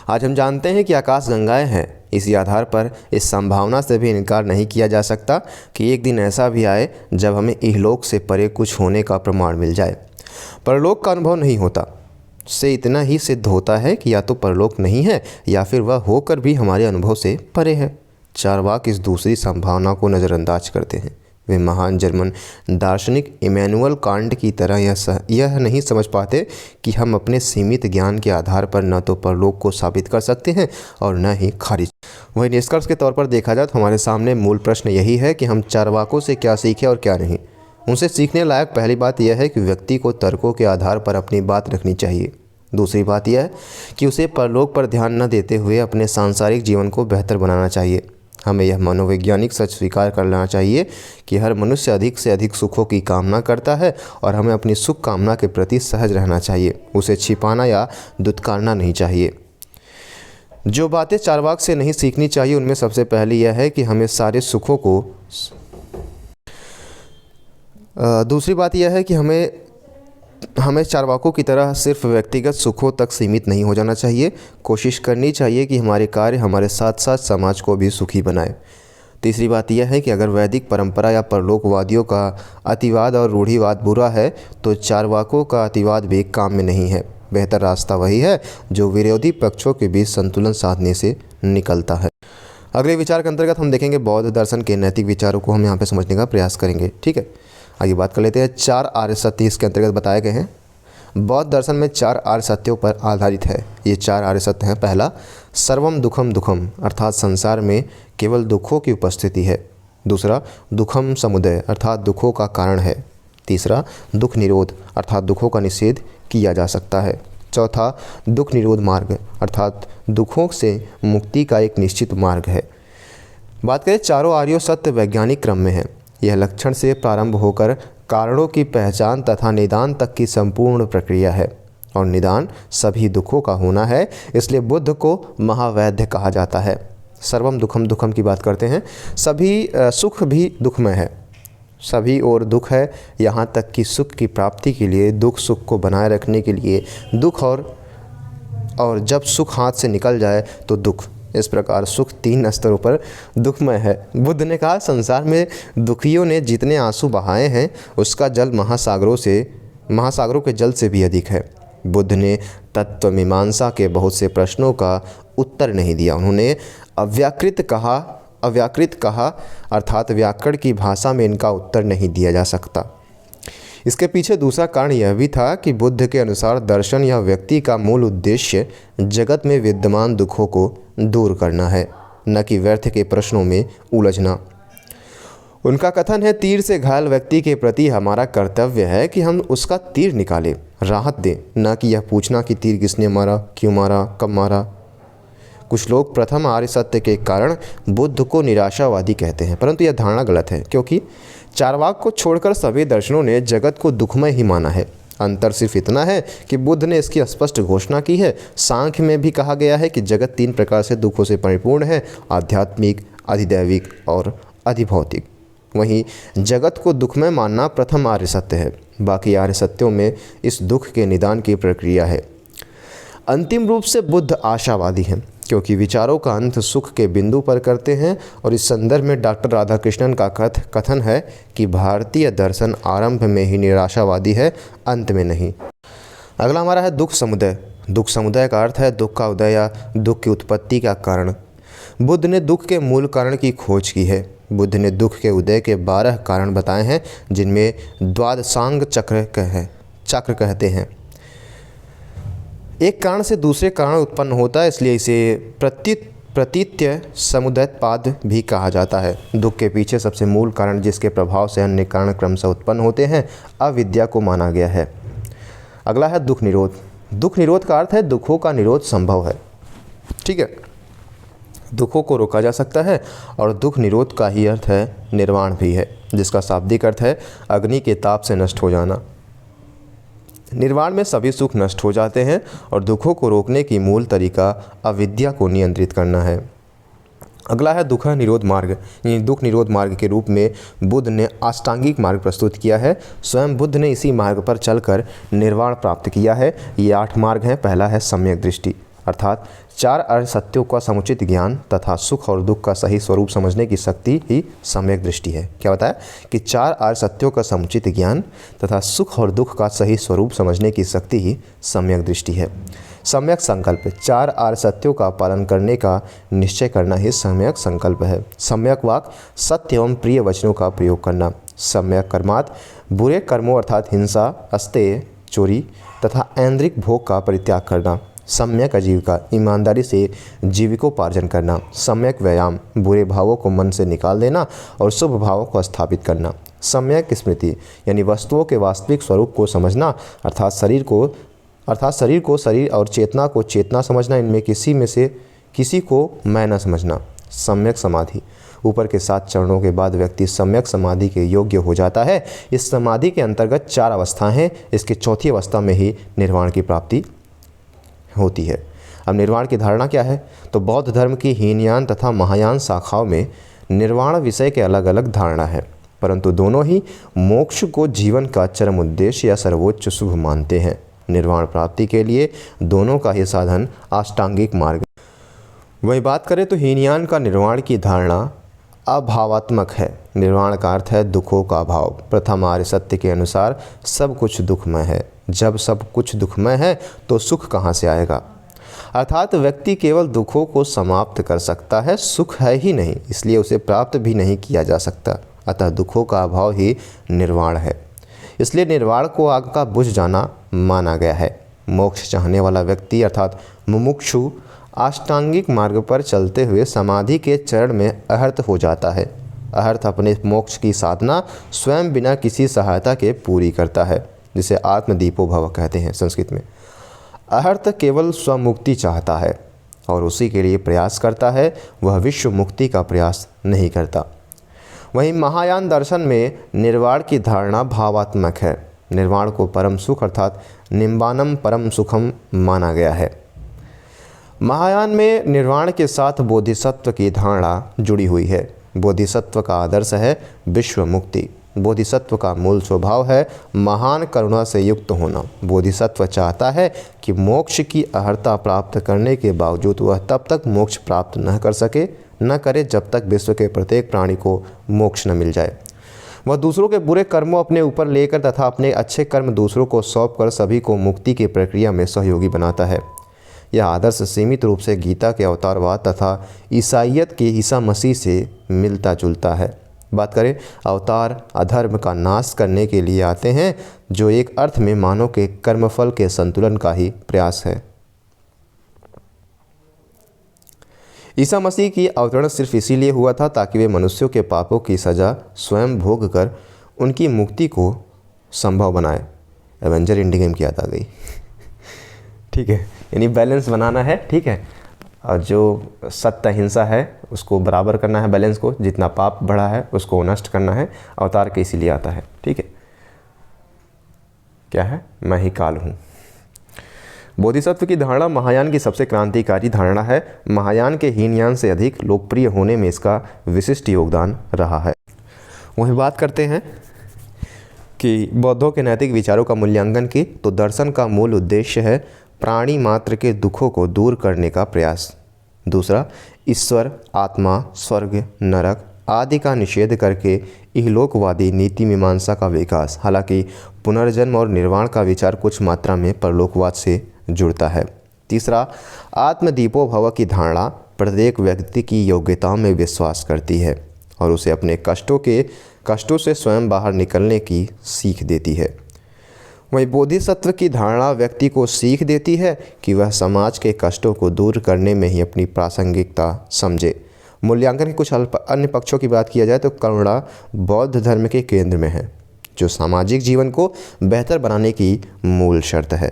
आज हम जानते हैं कि आकाशगंगाएं हैं। इसी आधार पर इस संभावना से भी इनकार नहीं किया जा सकता कि एक दिन ऐसा भी आए जब हमें इहलोक से परे कुछ होने का प्रमाण मिल जाए। परलोक का अनुभव नहीं होता से इतना ही सिद्ध होता है कि या तो परलोक नहीं है या फिर वह होकर भी हमारे अनुभव से परे है। चार्वाक इस दूसरी संभावना को नज़रअंदाज करते हैं। वे महान जर्मन दार्शनिक इमैनुअल कांट की तरह यह नहीं समझ पाते कि हम अपने सीमित ज्ञान के आधार पर न तो परलोक को साबित कर सकते हैं और न ही खारिज। वही निष्कर्ष के तौर पर देखा जाए तो हमारे सामने मूल प्रश्न यही है कि हम चार्वाकों से क्या सीखें और क्या नहीं। उनसे सीखने लायक पहली बात यह है कि व्यक्ति को तर्कों के आधार पर अपनी बात रखनी चाहिए। दूसरी बात यह है कि उसे परलोक पर ध्यान न देते हुए अपने सांसारिक जीवन को बेहतर बनाना चाहिए। हमें यह मनोवैज्ञानिक सच स्वीकार कर लेना चाहिए कि हर मनुष्य अधिक से अधिक सुखों की कामना करता है और हमें अपनी सुख कामना के प्रति सहज रहना चाहिए। उसे छिपाना या दुत्कारना नहीं चाहिए। जो बातें चार्वाक से नहीं सीखनी चाहिए उनमें सबसे पहली यह है कि हमें सारे सुखों को दूसरी बात यह है कि हमें चार्वाकों की तरह सिर्फ व्यक्तिगत सुखों तक सीमित नहीं हो जाना चाहिए। कोशिश करनी चाहिए कि हमारे कार्य हमारे साथ साथ समाज को भी सुखी बनाए। तीसरी बात यह है कि अगर वैदिक परंपरा या परलोकवादियों का अतिवाद और रूढ़िवाद बुरा है तो चार्वाकों का अतिवाद भी काम में नहीं है। बेहतर रास्ता वही है जो विरोधी पक्षों के बीच संतुलन साधने से निकलता है। अगले विचार के अंतर्गत हम देखेंगे बौद्ध दर्शन के नैतिक विचारों को हम यहाँ पे समझने का प्रयास करेंगे। ठीक है, आइए बात कर लेते हैं। 4 आर्य सत्य इसके अंतर्गत बताए गए हैं। बौद्ध दर्शन में 4 आर्य सत्यों पर आधारित है। ये 4 आर्य सत्य हैं। पहला, सर्वम दुखम दुखम अर्थात संसार में केवल दुखों की उपस्थिति है। दूसरा, दुखम समुदय अर्थात दुखों का कारण है। तीसरा, दुख निरोध अर्थात दुखों का निषेध किया जा सकता है। चौथा, दुख निरोध मार्ग अर्थात दुखों से मुक्ति का एक निश्चित मार्ग है। बात करें चारों आर्यों सत्य वैज्ञानिक क्रम में है। यह लक्षण से प्रारंभ होकर कारणों की पहचान तथा निदान तक की संपूर्ण प्रक्रिया है, और निदान सभी दुखों का होना है। इसलिए बुद्ध को महावैद्य कहा जाता है। सर्वम दुखम दुखम की बात करते हैं। सभी सुख भी दुखमय है, सभी और दुख है, यहाँ तक कि सुख की प्राप्ति के लिए, दुख सुख को बनाए रखने के लिए दुख, और जब सुख हाथ से निकल जाए तो दुख। इस प्रकार सुख 3 स्तरों पर दुखमय है। बुद्ध ने कहा, संसार में दुखियों ने जितने आंसू बहाए हैं उसका जल महासागरों के जल से भी अधिक है। बुद्ध ने तत्व मीमांसा के बहुत से प्रश्नों का उत्तर नहीं दिया। उन्होंने अव्याकृत कहा अर्थात व्याकरण की भाषा में इनका उत्तर नहीं दिया जा सकता। इसके पीछे दूसरा कारण यह भी था कि बुद्ध के अनुसार दर्शन या व्यक्ति का मूल उद्देश्य जगत में विद्यमान दुखों को दूर करना है, न कि व्यर्थ के प्रश्नों में उलझना। उनका कथन है, तीर से घायल व्यक्ति के प्रति हमारा कर्तव्य है कि हम उसका तीर निकालें, राहत दें, न कि यह पूछना कि तीर किसने मारा, क्यों मारा, कब मारा। कुछ लोग प्रथम आर्य सत्य के कारण बुद्ध को निराशावादी कहते हैं, परंतु यह धारणा गलत है, क्योंकि चारवाक को छोड़कर सभी दर्शनों ने जगत को दुखमय ही माना है। अंतर सिर्फ इतना है कि बुद्ध ने इसकी स्पष्ट घोषणा की है। सांख्य में भी कहा गया है कि जगत 3 प्रकार से दुखों से परिपूर्ण है, आध्यात्मिक, अधिदैविक और अधिभौतिक। वहीं जगत को दुखमय मानना प्रथम आर्य सत्य है। बाकी आर्य सत्यों में इस दुख के निदान की प्रक्रिया है। अंतिम रूप से बुद्ध आशावादी हैं, क्योंकि विचारों का अंत सुख के बिंदु पर करते हैं, और इस संदर्भ में डॉक्टर राधाकृष्णन का कथन है कि भारतीय दर्शन आरंभ में ही निराशावादी है, अंत में नहीं। अगला हमारा है दुख समुदय। दुख समुदय का अर्थ है दुख का उदय या दुख की उत्पत्ति का कारण। बुद्ध ने दुख के मूल कारण की खोज की है। बुद्ध ने दुख के उदय के 12 कारण बताए हैं, जिनमें द्वादशांग चक्र कहते हैं। एक कारण से दूसरे कारण उत्पन्न होता है, इसलिए इसे प्रतीत्य समुदयपाद भी कहा जाता है। दुख के पीछे सबसे मूल कारण जिसके प्रभाव से अन्य कारण क्रमशः उत्पन्न होते हैं, अविद्या को माना गया है। अगला है दुख निरोध। दुख निरोध का अर्थ है दुखों का निरोध संभव है। ठीक है, दुखों को रोका जा सकता है, और दुख निरोध का ही अर्थ है निर्वाण भी है, जिसका शाब्दिक अर्थ है अग्नि के ताप से नष्ट हो जाना। निर्वाण में सभी सुख नष्ट हो जाते हैं, और दुखों को रोकने की मूल तरीका अविद्या को नियंत्रित करना है। अगला है दुख निरोध मार्ग। दुख निरोध मार्ग के रूप में बुद्ध ने अष्टांगिक मार्ग प्रस्तुत किया है। स्वयं बुद्ध ने इसी मार्ग पर चलकर निर्वाण प्राप्त किया है। ये 8 मार्ग हैं। पहला है सम्यक दृष्टि, अर्थात 4 आर्य सत्यों का समुचित ज्ञान तथा सुख और दुख का सही स्वरूप समझने की शक्ति ही सम्यक दृष्टि है। क्या बताया कि 4 आर्य सत्यों का समुचित ज्ञान तथा सुख और दुख का सही स्वरूप समझने की शक्ति ही सम्यक दृष्टि है। सम्यक संकल्प, 4 आर्य सत्यों का पालन करने का निश्चय करना ही सम्यक संकल्प है। सम्यक वाक, सत्य एवं प्रिय वचनों का प्रयोग करना। सम्यक कर्मात, बुरे कर्मों अर्थात हिंसा, अस्तेय, चोरी तथा ऐन्द्रिक भोग का परित्याग करना। सम्यक आजीविका, ईमानदारी से जीविकोपार्जन करना। सम्यक व्यायाम, बुरे भावों को मन से निकाल देना और शुभ भावों को स्थापित करना। सम्यक स्मृति, यानी वस्तुओं के वास्तविक स्वरूप को समझना, अर्थात शरीर को शरीर और चेतना को चेतना समझना, इनमें किसी को मैं न समझना। सम्यक समाधि, ऊपर के 7 चरणों के बाद व्यक्ति सम्यक समाधि के योग्य हो जाता है। इस समाधि के अंतर्गत 4 अवस्थाएं हैं। इसके चौथी अवस्था में ही निर्वाण की प्राप्ति होती है। अब निर्वाण की धारणा क्या है? तो बौद्ध धर्म की हीनयान तथा महायान शाखाओं में निर्वाण विषय के अलग अलग धारणा है, परंतु दोनों ही मोक्ष को जीवन का चरम उद्देश्य या सर्वोच्च शुभ मानते हैं। निर्वाण प्राप्ति के लिए दोनों का ही साधन अष्टांगिक मार्ग। वही बात करें तो हीनयान का निर्वाण की धारणा अभावात्मक है। निर्वाण का अर्थ है दुखों का अभाव। प्रथम आर्य सत्य के अनुसार सब कुछ दुखमय है। जब सब कुछ दुखमय है तो सुख कहाँ से आएगा? अर्थात व्यक्ति केवल दुखों को समाप्त कर सकता है, सुख है ही नहीं, इसलिए उसे प्राप्त भी नहीं किया जा सकता। अतः दुखों का अभाव ही निर्वाण है। इसलिए निर्वाण को आग का बुझ जाना माना गया है। मोक्ष चाहने वाला व्यक्ति अर्थात मुमुक्षु अष्टांगिक मार्ग पर चलते हुए समाधि के चरण में अहर्त हो जाता है। अहर्त अपने मोक्ष की साधना स्वयं बिना किसी सहायता के पूरी करता है, जिसे आत्मदीपो भव कहते हैं संस्कृत में। अहर्त केवल स्वमुक्ति चाहता है और उसी के लिए प्रयास करता है, वह विश्व मुक्ति का प्रयास नहीं करता। वहीं महायान दर्शन में निर्वाण की धारणा भावात्मक है। निर्वाण को परम सुख अर्थात निम्बानम परम सुखम माना गया है। महायान में निर्वाण के साथ बोधिसत्व की धारणा जुड़ी हुई है। बोधिसत्व का आदर्श है विश्व मुक्ति। बोधिसत्व का मूल स्वभाव है महान करुणा से युक्त होना। बोधिसत्व चाहता है कि मोक्ष की अहर्ता प्राप्त करने के बावजूद वह तब तक मोक्ष प्राप्त न करे जब तक विश्व के प्रत्येक प्राणी को मोक्ष न मिल जाए। वह दूसरों के बुरे कर्मों अपने ऊपर लेकर तथा अपने अच्छे कर्म दूसरों को सौंपकर सभी को मुक्ति की प्रक्रिया में सहयोगी बनाता है। यह आदर्श सीमित रूप से गीता के अवतारवाद तथा ईसाइयत के ईसा मसीह से मिलता जुलता है। बात करें, अवतार अधर्म का नाश करने के लिए आते हैं, जो एक अर्थ में मानव के कर्मफल के संतुलन का ही प्रयास है। ईसा मसीह की अवतरण सिर्फ इसीलिए हुआ था ताकि वे मनुष्यों के पापों की सज़ा स्वयं भोग कर उनकी मुक्ति को संभव बनाए। एवेंजर एंड गेम की याद आ गई। ठीक है, यानी बैलेंस बनाना है। ठीक है, और जो सत्य अहिंसा है उसको बराबर करना है, बैलेंस को। जितना पाप बढ़ा है उसको नष्ट करना है। अवतार के इसीलिए आता है। ठीक है, क्या है, मैं ही काल हूँ। बोधिसत्व की धारणा महायान की सबसे क्रांतिकारी धारणा है। महायान के हीनयान से अधिक लोकप्रिय होने में इसका विशिष्ट योगदान रहा है। वहीं बात करते हैं कि बौद्धों के नैतिक विचारों का मूल्यांकन की, तो दर्शन का मूल उद्देश्य है प्राणी मात्र के दुखों को दूर करने का प्रयास। दूसरा, ईश्वर, आत्मा, स्वर्ग, नरक आदि का निषेध करके इहलोकवादी नीति मीमांसा का विकास। हालांकि पुनर्जन्म और निर्वाण का विचार कुछ मात्रा में परलोकवाद से जुड़ता है। तीसरा, आत्मदीपो भव की धारणा प्रत्येक व्यक्ति की योग्यताओं में विश्वास करती है और उसे अपने कष्टों से स्वयं बाहर निकलने की सीख देती है। वहीं बोधिसत्व की धारणा व्यक्ति को सीख देती है कि वह समाज के कष्टों को दूर करने में ही अपनी प्रासंगिकता समझे। मूल्यांकन के कुछ अन्य पक्षों की बात किया जाए तो करुणा बौद्ध धर्म के केंद्र में है, जो सामाजिक जीवन को बेहतर बनाने की मूल शर्त है।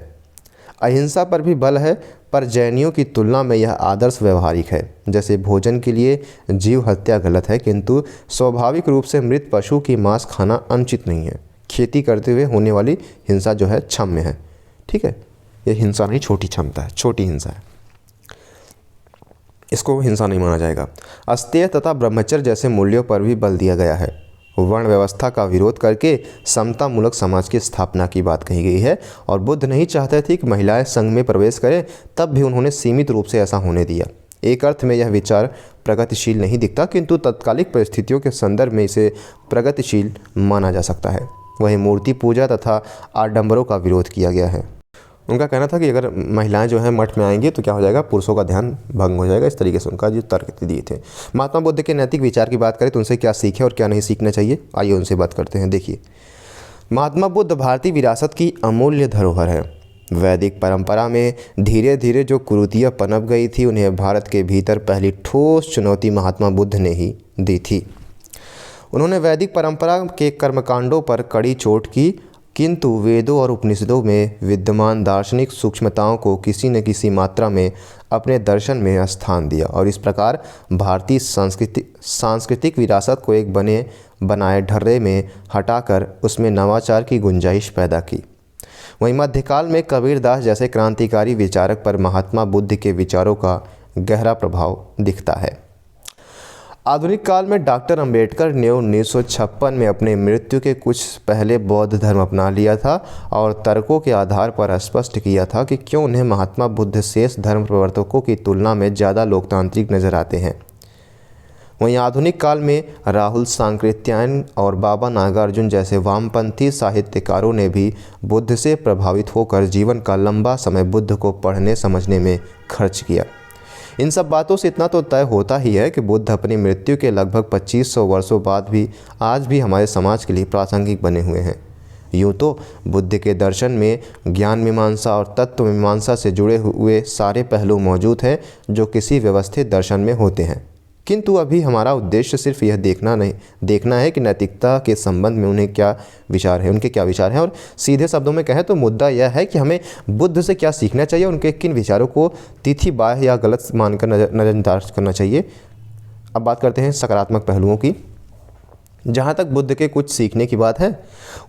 अहिंसा पर भी बल है, पर जैनियों की तुलना में यह आदर्श व्यवहारिक है। जैसे भोजन के लिए जीव हत्या गलत है, किंतु स्वाभाविक रूप से मृत पशु की मांस खाना अनुचित नहीं है। खेती करते हुए होने वाली हिंसा जो है क्षम्य है। ठीक है, ये हिंसा नहीं, छोटी क्षमता है, छोटी हिंसा है, इसको हिंसा नहीं माना जाएगा। अस्तेय तथा ब्रह्मचर्य जैसे मूल्यों पर भी बल दिया गया है। वर्ण व्यवस्था का विरोध करके समतामूलक समाज की स्थापना की बात कही गई है और बुद्ध नहीं चाहते थे कि महिलाएं संघ में प्रवेश करें, तब भी उन्होंने सीमित रूप से ऐसा होने दिया। एक अर्थ में यह विचार प्रगतिशील नहीं दिखता, किंतु तत्कालिक परिस्थितियों के संदर्भ में इसे प्रगतिशील माना जा सकता है। वहीं मूर्ति पूजा तथा आडंबरों का विरोध किया गया है। उनका कहना था कि अगर महिलाएं जो हैं मठ में आएंगी तो क्या हो जाएगा, पुरुषों का ध्यान भंग हो जाएगा। इस तरीके से उनका जो तर्क दिए थे। महात्मा बुद्ध के नैतिक विचार की बात करें तो उनसे क्या सीखे और क्या नहीं सीखना चाहिए, आइए उनसे बात करते हैं। देखिए, महात्मा बुद्ध भारतीय विरासत की अमूल्य धरोहर है। वैदिक परंपरा में धीरे धीरे जो कुरीतियाँ पनप गई थी, उन्हें भारत के भीतर पहली ठोस चुनौती महात्मा बुद्ध ने ही दी थी। उन्होंने वैदिक परंपरा के कर्मकांडों पर कड़ी चोट की, किंतु वेदों और उपनिषदों में विद्यमान दार्शनिक सूक्ष्मताओं को किसी न किसी मात्रा में अपने दर्शन में स्थान दिया और इस प्रकार भारतीय सांस्कृतिक विरासत को एक बनाए ढर्रे में हटाकर उसमें नवाचार की गुंजाइश पैदा की। वहीं मध्यकाल में कबीरदास जैसे क्रांतिकारी विचारक पर महात्मा बुद्ध के विचारों का गहरा प्रभाव दिखता है। आधुनिक काल में डॉक्टर अंबेडकर ने 1956 में अपने मृत्यु के कुछ पहले बौद्ध धर्म अपना लिया था और तर्कों के आधार पर स्पष्ट किया था कि क्यों उन्हें महात्मा बुद्ध शेष धर्म प्रवर्तकों की तुलना में ज़्यादा लोकतांत्रिक नजर आते हैं। वहीं आधुनिक काल में राहुल सांकृत्यायन और बाबा नागार्जुन जैसे वामपंथी साहित्यकारों ने भी बुद्ध से प्रभावित होकर जीवन का लंबा समय बुद्ध को पढ़ने समझने में खर्च किया। इन सब बातों से इतना तो तय होता ही है कि बुद्ध अपनी मृत्यु के लगभग 2500 वर्षों बाद भी आज भी हमारे समाज के लिए प्रासंगिक बने हुए हैं। यूँ तो बुद्ध के दर्शन में ज्ञान मीमांसा और तत्व मीमांसा से जुड़े हुए सारे पहलू मौजूद हैं जो किसी व्यवस्थित दर्शन में होते हैं, किंतु अभी हमारा उद्देश्य सिर्फ यह देखना है कि नैतिकता के संबंध में उनके क्या विचार हैं। और सीधे शब्दों में कहें तो मुद्दा यह है कि हमें बुद्ध से क्या सीखना चाहिए, उनके किन विचारों को तिथि बाह्य या गलत मानकर नज़रअंदाज करना चाहिए। अब बात करते हैं सकारात्मक पहलुओं की। जहाँ तक बुद्ध के कुछ सीखने की बात है,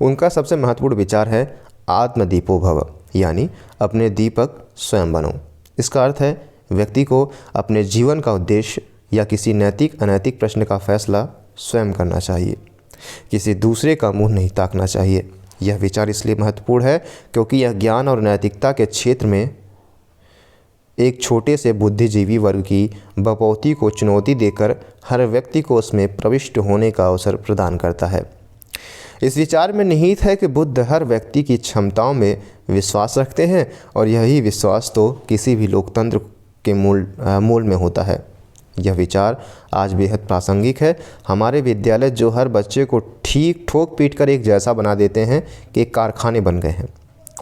उनका सबसे महत्वपूर्ण विचार है आत्मदीपो भव, यानी अपने दीपक स्वयं बनो। इसका अर्थ है व्यक्ति को अपने जीवन का उद्देश्य या किसी नैतिक अनैतिक प्रश्न का फैसला स्वयं करना चाहिए, किसी दूसरे का मुंह नहीं ताकना चाहिए। यह विचार इसलिए महत्वपूर्ण है क्योंकि यह ज्ञान और नैतिकता के क्षेत्र में एक छोटे से बुद्धिजीवी वर्ग की बपौती को चुनौती देकर हर व्यक्ति को उसमें प्रविष्ट होने का अवसर प्रदान करता है। इस विचार में निहित है कि बुद्ध हर व्यक्ति की क्षमताओं में विश्वास रखते हैं और यही विश्वास तो किसी भी लोकतंत्र के मूल में होता है। यह विचार आज बेहद प्रासंगिक है। हमारे विद्यालय जो हर बच्चे को ठीक ठोक पीट कर एक जैसा बना देते हैं कि एक कारखाने बन गए हैं।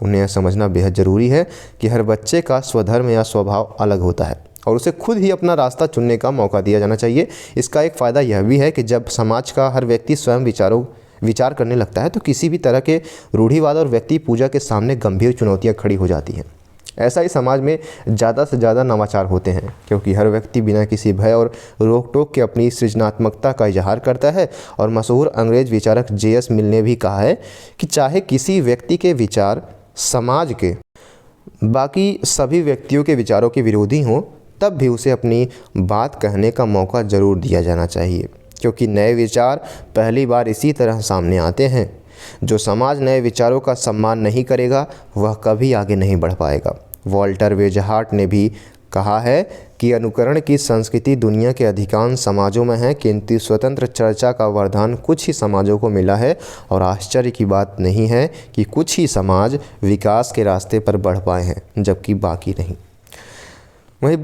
उन्हें यह समझना बेहद ज़रूरी है कि हर बच्चे का स्वधर्म या स्वभाव अलग होता है और उसे खुद ही अपना रास्ता चुनने का मौका दिया जाना चाहिए। इसका एक फ़ायदा यह भी है कि जब समाज का हर व्यक्ति स्वयं विचार करने लगता है तो किसी भी तरह के रूढ़िवाद और व्यक्ति पूजा के सामने गंभीर चुनौतियाँ खड़ी हो जाती हैं। ऐसा ही समाज में ज़्यादा से ज़्यादा नवाचार होते हैं क्योंकि हर व्यक्ति बिना किसी भय और रोक टोक के अपनी सृजनात्मकता का इजहार करता है। और मशहूर अंग्रेज विचारक जे.एस. मिल ने भी कहा है कि चाहे किसी व्यक्ति के विचार समाज के बाकी सभी व्यक्तियों के विचारों के विरोधी हों, तब भी उसे अपनी बात कहने का मौका ज़रूर दिया जाना चाहिए, क्योंकि नए विचार पहली बार इसी तरह सामने आते हैं। जो समाज नए विचारों का सम्मान नहीं करेगा वह कभी आगे नहीं बढ़ पाएगा। वॉल्टर वेजहार्ट ने भी कहा है कि अनुकरण की संस्कृति दुनिया के अधिकांश समाजों में है, किंतु स्वतंत्र चर्चा का वरदान कुछ ही समाजों को मिला है और आश्चर्य की बात नहीं है कि कुछ ही समाज विकास के रास्ते पर बढ़ पाए हैं जबकि बाकी नहीं। वहीं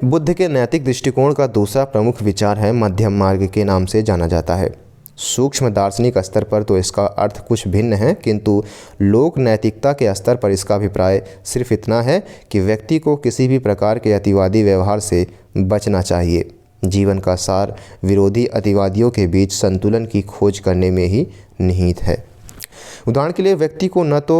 बुद्ध के नैतिक दृष्टिकोण का दूसरा प्रमुख विचार है मध्यम मार्ग के नाम से जाना जाता है। सूक्ष्म दार्शनिक स्तर पर तो इसका अर्थ कुछ भिन्न है, किंतु लोक नैतिकता के स्तर पर इसका अभिप्राय सिर्फ इतना है कि व्यक्ति को किसी भी प्रकार के अतिवादी व्यवहार से बचना चाहिए। जीवन का सार विरोधी अतिवादियों के बीच संतुलन की खोज करने में ही निहित है। उदाहरण के लिए व्यक्ति को न तो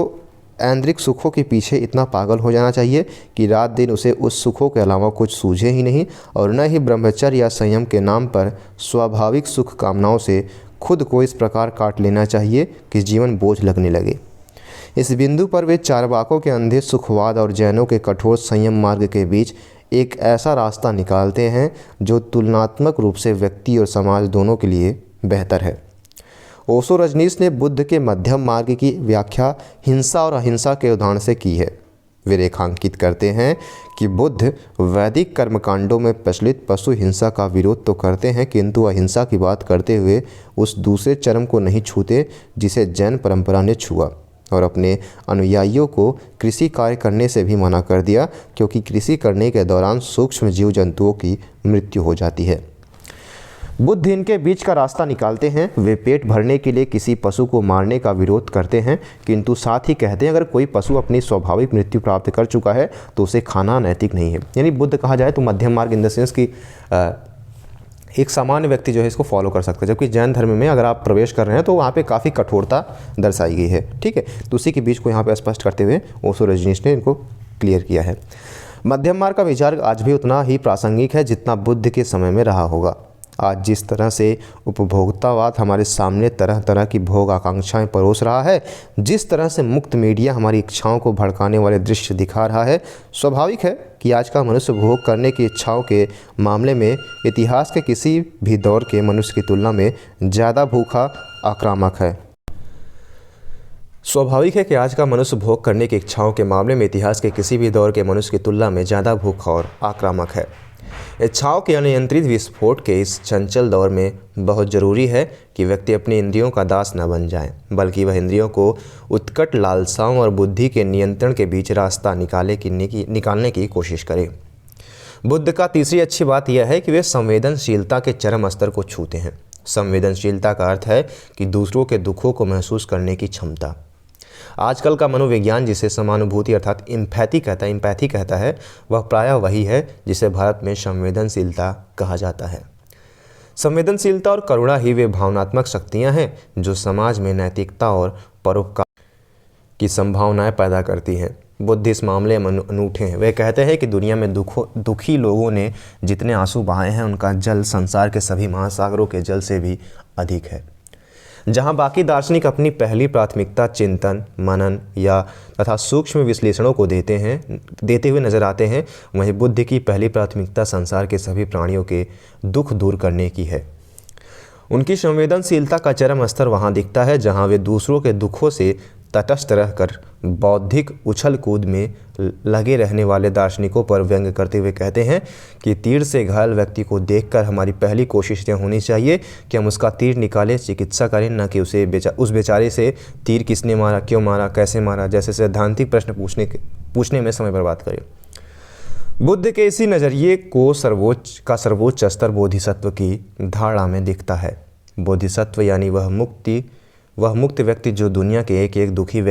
ऐन्द्रिक सुखों के पीछे इतना पागल हो जाना चाहिए कि रात दिन उसे उस सुखों के अलावा कुछ सूझे ही नहीं, और न ही ब्रह्मचर्य या संयम के नाम पर स्वाभाविक सुख कामनाओं से खुद को इस प्रकार काट लेना चाहिए कि जीवन बोझ लगने लगे। इस बिंदु पर वे चारवाकों के अंधे सुखवाद और जैनों के कठोर संयम मार्ग के बीच एक ऐसा रास्ता निकालते हैं जो तुलनात्मक रूप से व्यक्ति और समाज दोनों के लिए बेहतर है। ओशो रजनीश ने बुद्ध के मध्यम मार्ग की व्याख्या हिंसा और अहिंसा के उदाहरण से की है। वे रेखांकित करते हैं कि बुद्ध वैदिक कर्मकांडों में प्रचलित पशु हिंसा का विरोध तो करते हैं, किंतु अहिंसा की बात करते हुए उस दूसरे चरम को नहीं छूते जिसे जैन परंपरा ने छुआ, और अपने अनुयायियों को कृषि कार्य करने से भी मना कर दिया, क्योंकि कृषि करने के दौरान सूक्ष्म जीव जंतुओं की मृत्यु हो जाती है। बुद्ध इनके बीच का रास्ता निकालते हैं। वे पेट भरने के लिए किसी पशु को मारने का विरोध करते हैं, किंतु साथ ही कहते हैं अगर कोई पशु अपनी स्वाभाविक मृत्यु प्राप्त कर चुका है तो उसे खाना नैतिक नहीं है। यानी बुद्ध कहा जाए तो मध्यम मार्ग इन द सेंस की एक सामान्य व्यक्ति जो है इसको फॉलो कर सकता है, जबकि जैन धर्म में अगर आप प्रवेश कर रहे हैं तो वहाँ पे काफ़ी कठोरता दर्शाई गई है। ठीक है, तो उसी के बीच को यहाँ पे स्पष्ट करते हुए ओशो रजनीश ने इनको क्लियर किया है। मध्यम मार्ग का विचार आज भी उतना ही प्रासंगिक है जितना बुद्ध के समय में रहा होगा। आज जिस तरह से उपभोक्तावाद हमारे सामने तरह तरह की भोग आकांक्षाएं परोस रहा है, जिस तरह से मुक्त मीडिया हमारी इच्छाओं को भड़काने वाले दृश्य दिखा रहा है, स्वाभाविक है कि आज का मनुष्य भोग करने की इच्छाओं के मामले में इतिहास के किसी भी दौर के मनुष्य की तुलना में ज़्यादा भूखा आक्रामक है। स्वाभाविक है कि आज का मनुष्य भोग करने की इच्छाओं के मामले में इतिहास के किसी भी दौर के मनुष्य की तुलना में ज़्यादा भूखा और आक्रामक है। इच्छाओं के अनियंत्रित विस्फोट के इस चंचल दौर में बहुत ज़रूरी है कि व्यक्ति अपनी इंद्रियों का दास न बन जाए, बल्कि वह इंद्रियों को उत्कट लालसाओं और बुद्धि के नियंत्रण के बीच रास्ता निकालने की कोशिश करे। बुद्ध का तीसरी अच्छी बात यह है कि वे संवेदनशीलता के चरम स्तर को छूते हैं। संवेदनशीलता का अर्थ है कि दूसरों के दुखों को महसूस करने की क्षमता। आजकल का मनोविज्ञान जिसे समानुभूति अर्थात इम्पैथी कहता है, वह प्रायः वही है जिसे भारत में संवेदनशीलता कहा जाता है। संवेदनशीलता और करुणा ही वे भावनात्मक शक्तियां हैं जो समाज में नैतिकता और परोपकार की संभावनाएं पैदा करती हैं। बुद्ध इस मामले में अनूठे हैं। वे कहते हैं कि दुनिया में दुखी लोगों ने जितने आंसू बहाए हैं उनका जल संसार के सभी महासागरों के जल से भी अधिक है। जहां बाकी दार्शनिक अपनी पहली प्राथमिकता चिंतन, मनन या तथा सूक्ष्म विश्लेषणों को देते हुए नजर आते हैं, वहीं बुद्ध की पहली प्राथमिकता संसार के सभी प्राणियों के दुख दूर करने की है। उनकी संवेदनशीलता का चरम स्तर वहां दिखता है जहां वे दूसरों के दुखों से तटस्थ रहकर बौद्धिक उछल कूद में लगे रहने वाले दार्शनिकों पर व्यंग करते हुए कहते हैं कि तीर से घायल व्यक्ति को देखकर हमारी पहली कोशिश यह होनी चाहिए कि हम उसका तीर निकालें, चिकित्सा करें, न कि उस बेचारे से तीर किसने मारा, क्यों मारा, कैसे मारा जैसे सैद्धांतिक प्रश्न पूछने में समय बर्बाद करें। बुद्ध के इसी नज़रिए को सर्वोच्च स्तर बोधिसत्व की धारणा में दिखता है। बोधिसत्व यानी वह मुक्त व्यक्ति जो दुनिया के एक एक दुखी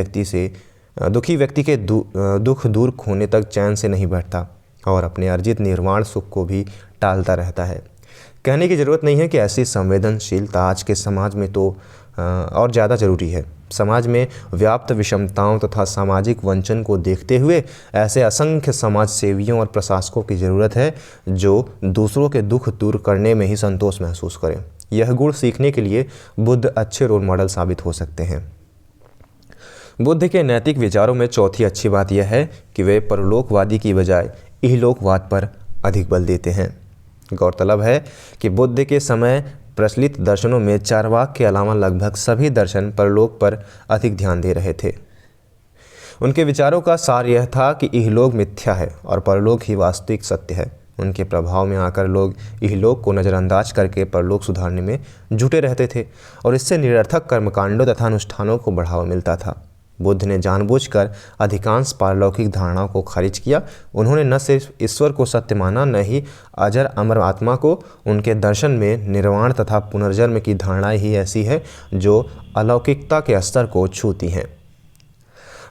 व्यक्ति के दुख दूर होने तक चैन से नहीं बैठता और अपने अर्जित निर्वाण सुख को भी टालता रहता है। कहने की ज़रूरत नहीं है कि ऐसी संवेदनशीलता आज के समाज में तो और ज़्यादा ज़रूरी है। समाज में व्याप्त विषमताओं तथा सामाजिक वंचन को देखते हुए ऐसे असंख्य समाज सेवियों और प्रशासकों की ज़रूरत है जो दूसरों के दुख दूर करने में ही संतोष महसूस करें। यह गुण सीखने के लिए बुद्ध अच्छे रोल मॉडल साबित हो सकते हैं। बुद्ध के नैतिक विचारों में चौथी अच्छी बात यह है कि वे परलोकवादी की बजाय इहलोकवाद पर अधिक बल देते हैं। गौरतलब है कि बुद्ध के समय प्रचलित दर्शनों में चार्वाक के अलावा लगभग सभी दर्शन परलोक पर अधिक ध्यान दे रहे थे। उनके विचारों का सार यह था कि इहलोक मिथ्या है और परलोक ही वास्तविक सत्य है। उनके प्रभाव में आकर लोग इहलोक को नज़रअंदाज करके परलोक सुधारने में जुटे रहते थे और इससे निरर्थक कर्मकांडों तथा अनुष्ठानों को बढ़ावा मिलता था। बुद्ध ने जानबूझकर अधिकांश पारलौकिक धारणाओं को खारिज किया। उन्होंने न सिर्फ ईश्वर को सत्य माना, न ही अजर अमर आत्मा को। उनके दर्शन में निर्वाण तथा पुनर्जन्म की धारणाएं ही ऐसी है जो अलौकिकता के स्तर को छूती हैं।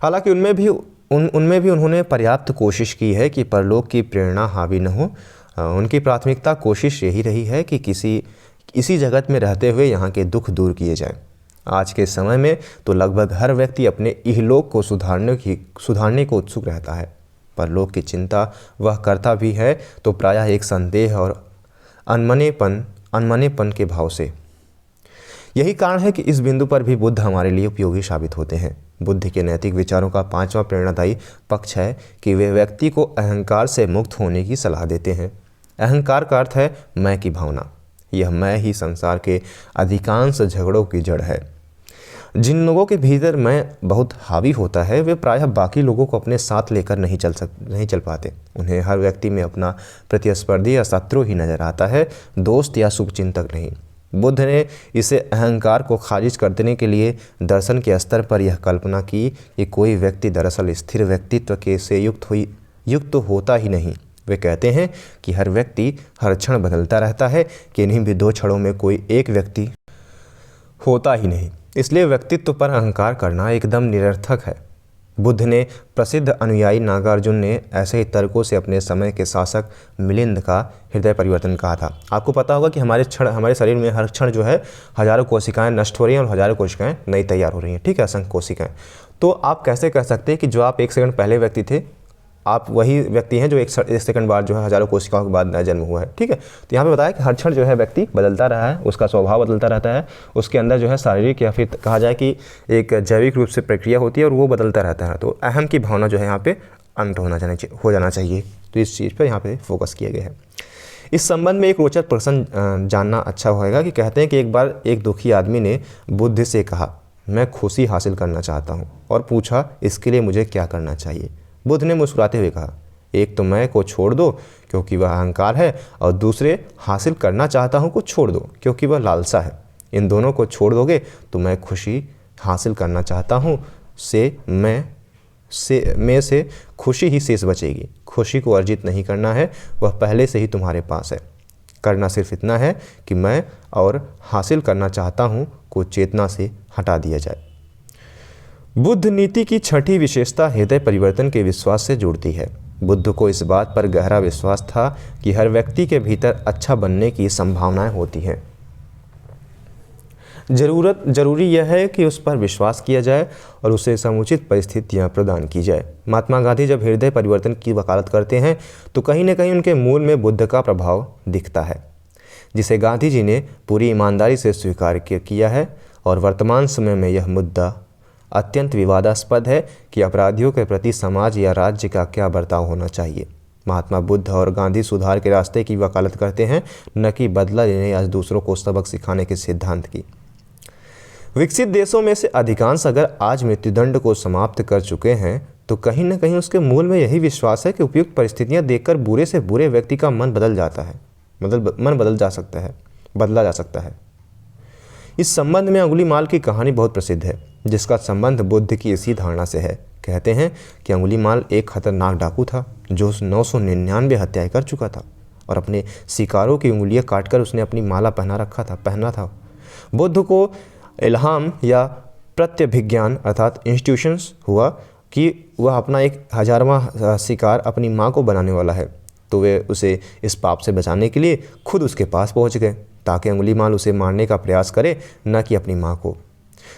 हालांकि उनमें भी उन्होंने पर्याप्त कोशिश की है कि परलोक की प्रेरणा हावी न हो। उनकी प्राथमिकता कोशिश यही रही है कि इसी जगत में रहते हुए यहाँ के दुख दूर किए जाएं। आज के समय में तो लगभग हर व्यक्ति अपने इहलोक को सुधारने को उत्सुक रहता है। परलोक की चिंता वह करता भी है तो प्रायः एक संदेह और अनमनेपन के भाव से। यही कारण है कि इस बिंदु पर भी बुद्ध हमारे लिए उपयोगी साबित होते हैं। बुद्ध के नैतिक विचारों का पांचवा प्रेरणादायी पक्ष है कि वे व्यक्ति को अहंकार से मुक्त होने की सलाह देते हैं। अहंकार का अर्थ है मैं की भावना। यह मैं ही संसार के अधिकांश झगड़ों की जड़ है। जिन लोगों के भीतर मैं बहुत हावी होता है वे प्रायः बाकी लोगों को अपने साथ लेकर नहीं चल पाते। उन्हें हर व्यक्ति में अपना प्रतिस्पर्धी या शत्रु ही नजर आता है, दोस्त या शुभचिंतक नहीं। बुद्ध ने इसे अहंकार को खारिज कर देने के लिए दर्शन के स्तर पर यह कल्पना की कि कोई व्यक्ति दरअसल स्थिर व्यक्तित्व के से युक्त होता ही नहीं। वे कहते हैं कि हर व्यक्ति हर क्षण बदलता रहता है, कि इन्हीं भी दो क्षणों में कोई एक व्यक्ति होता ही नहीं। इसलिए व्यक्तित्व पर अहंकार करना एकदम निरर्थक है। बुद्ध ने प्रसिद्ध अनुयायी नागार्जुन ने ऐसे ही तर्कों से अपने समय के शासक मिलिंद का हृदय परिवर्तन कहा था। आपको पता होगा कि हमारे शरीर में हर क्षण जो है हजारों कोशिकाएं नष्ट हो रही हैं और हजारों कोशिकाएं नई तैयार हो रही हैं। ठीक है, असंख्य कोशिकाएं। तो आप कैसे कह सकते हैं कि जो आप एक सेकंड पहले व्यक्ति थे आप वही व्यक्ति हैं जो एक सेकंड बाद जो है हजारों कोशिकाओं के बाद नया जन्म हुआ है। ठीक है, तो यहाँ पे बताया कि हर क्षण जो है व्यक्ति बदलता रहा है, उसका स्वभाव बदलता रहता है, उसके अंदर जो है शारीरिक या फिर कहा जाए कि एक जैविक रूप से प्रक्रिया होती है और वो बदलता रहता है। तो अहम की भावना जो है यहाँ पे अंत हो जाना चाहिए। तो इस चीज़ पर यहाँ पे फोकस किया गया है। इस संबंध में एक रोचक प्रश्न जानना अच्छा होगा कि कहते हैं कि एक बार एक दुखी आदमी ने बुद्ध से कहा, मैं खुशी हासिल करना चाहता हूँ, और पूछा इसके लिए मुझे क्या करना चाहिए। बुद्ध ने मुस्कुराते हुए कहा, एक तो मैं को छोड़ दो क्योंकि वह अहंकार है, और दूसरे हासिल करना चाहता हूँ को छोड़ दो क्योंकि वह लालसा है। इन दोनों को छोड़ दोगे तो मैं खुशी हासिल करना चाहता हूँ मैं से खुशी ही शेष बचेगी। खुशी को अर्जित नहीं करना है, वह पहले से ही तुम्हारे पास है। करना सिर्फ इतना है कि मैं और हासिल करना चाहता हूँ को चेतना से हटा दिया जाए। बुद्ध नीति की छठी विशेषता हृदय परिवर्तन के विश्वास से जुड़ती है। बुद्ध को इस बात पर गहरा विश्वास था कि हर व्यक्ति के भीतर अच्छा बनने की संभावनाएं होती हैं। ज़रूरी यह है कि उस पर विश्वास किया जाए और उसे समुचित परिस्थितियाँ प्रदान की जाए। महात्मा गांधी जब हृदय परिवर्तन की वकालत करते हैं तो कहीं न कहीं उनके मूल में बुद्ध का प्रभाव दिखता है, जिसे गांधी जी ने पूरी ईमानदारी से स्वीकार किया है। और वर्तमान समय में यह मुद्दा अत्यंत विवादास्पद है कि अपराधियों के प्रति समाज या राज्य का क्या बर्ताव होना चाहिए। महात्मा बुद्ध और गांधी सुधार के रास्ते की वकालत करते हैं, न कि बदला लेने या दूसरों को सबक सिखाने के सिद्धांत की। विकसित देशों में से अधिकांश अगर आज मृत्युदंड को समाप्त कर चुके हैं तो कहीं न कहीं उसके मूल में यही विश्वास है कि उपयुक्त परिस्थितियां देखकर बुरे से बुरे व्यक्ति का मन बदल जा सकता है। इस संबंध में अंगुलीमाल की कहानी बहुत प्रसिद्ध है, जिसका संबंध बुद्ध की इसी धारणा से है। कहते हैं कि अंगुलीमाल एक खतरनाक डाकू था जो 999 हत्याएं कर चुका था और अपने शिकारों की उंगलियां काटकर उसने अपनी माला पहना था। बुद्ध को इल्हाम या प्रत्यभिज्ञान अर्थात इंस्टीट्यूशंस हुआ कि वह अपना 1000वां शिकार अपनी माँ को बनाने वाला है, तो वे उसे इस पाप से बचाने के लिए खुद उसके पास पहुँच गए ताकि अंगुलीमाल उसे मारने का प्रयास करे, न कि अपनी माँ को।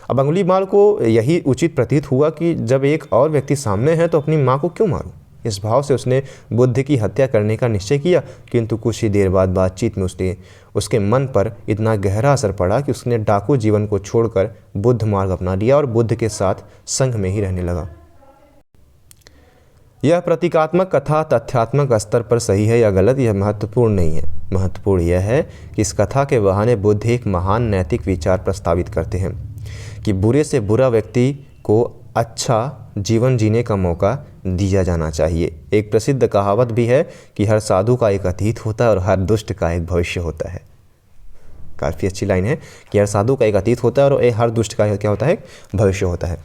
अब अंगुलीमाल को यही उचित प्रतीत हुआ कि जब एक और व्यक्ति सामने है तो अपनी माँ को क्यों मारूं। इस भाव से उसने बुद्ध की हत्या करने का निश्चय किया, किंतु कुछ ही देर बाद बातचीत में उसके मन पर इतना गहरा असर पड़ा कि उसने डाकू जीवन को छोड़कर बुद्ध मार्ग अपना लिया और बुद्ध के साथ संग में ही रहने लगा। यह प्रतीकात्मक कथा तथ्यात्मक स्तर पर सही है या गलत, यह महत्वपूर्ण नहीं है। महत्वपूर्ण यह है कि इस कथा के बहाने बुद्ध एक महान नैतिक विचार प्रस्तावित करते हैं कि बुरे से बुरा व्यक्ति को अच्छा जीवन जीने का मौका दिया जाना चाहिए। एक प्रसिद्ध कहावत भी है कि हर साधु का एक अतीत होता है और हर दुष्ट का एक भविष्य होता है। काफ़ी अच्छी लाइन है कि हर साधु का एक अतीत होता है और हर दुष्ट का क्या होता है, भविष्य होता है।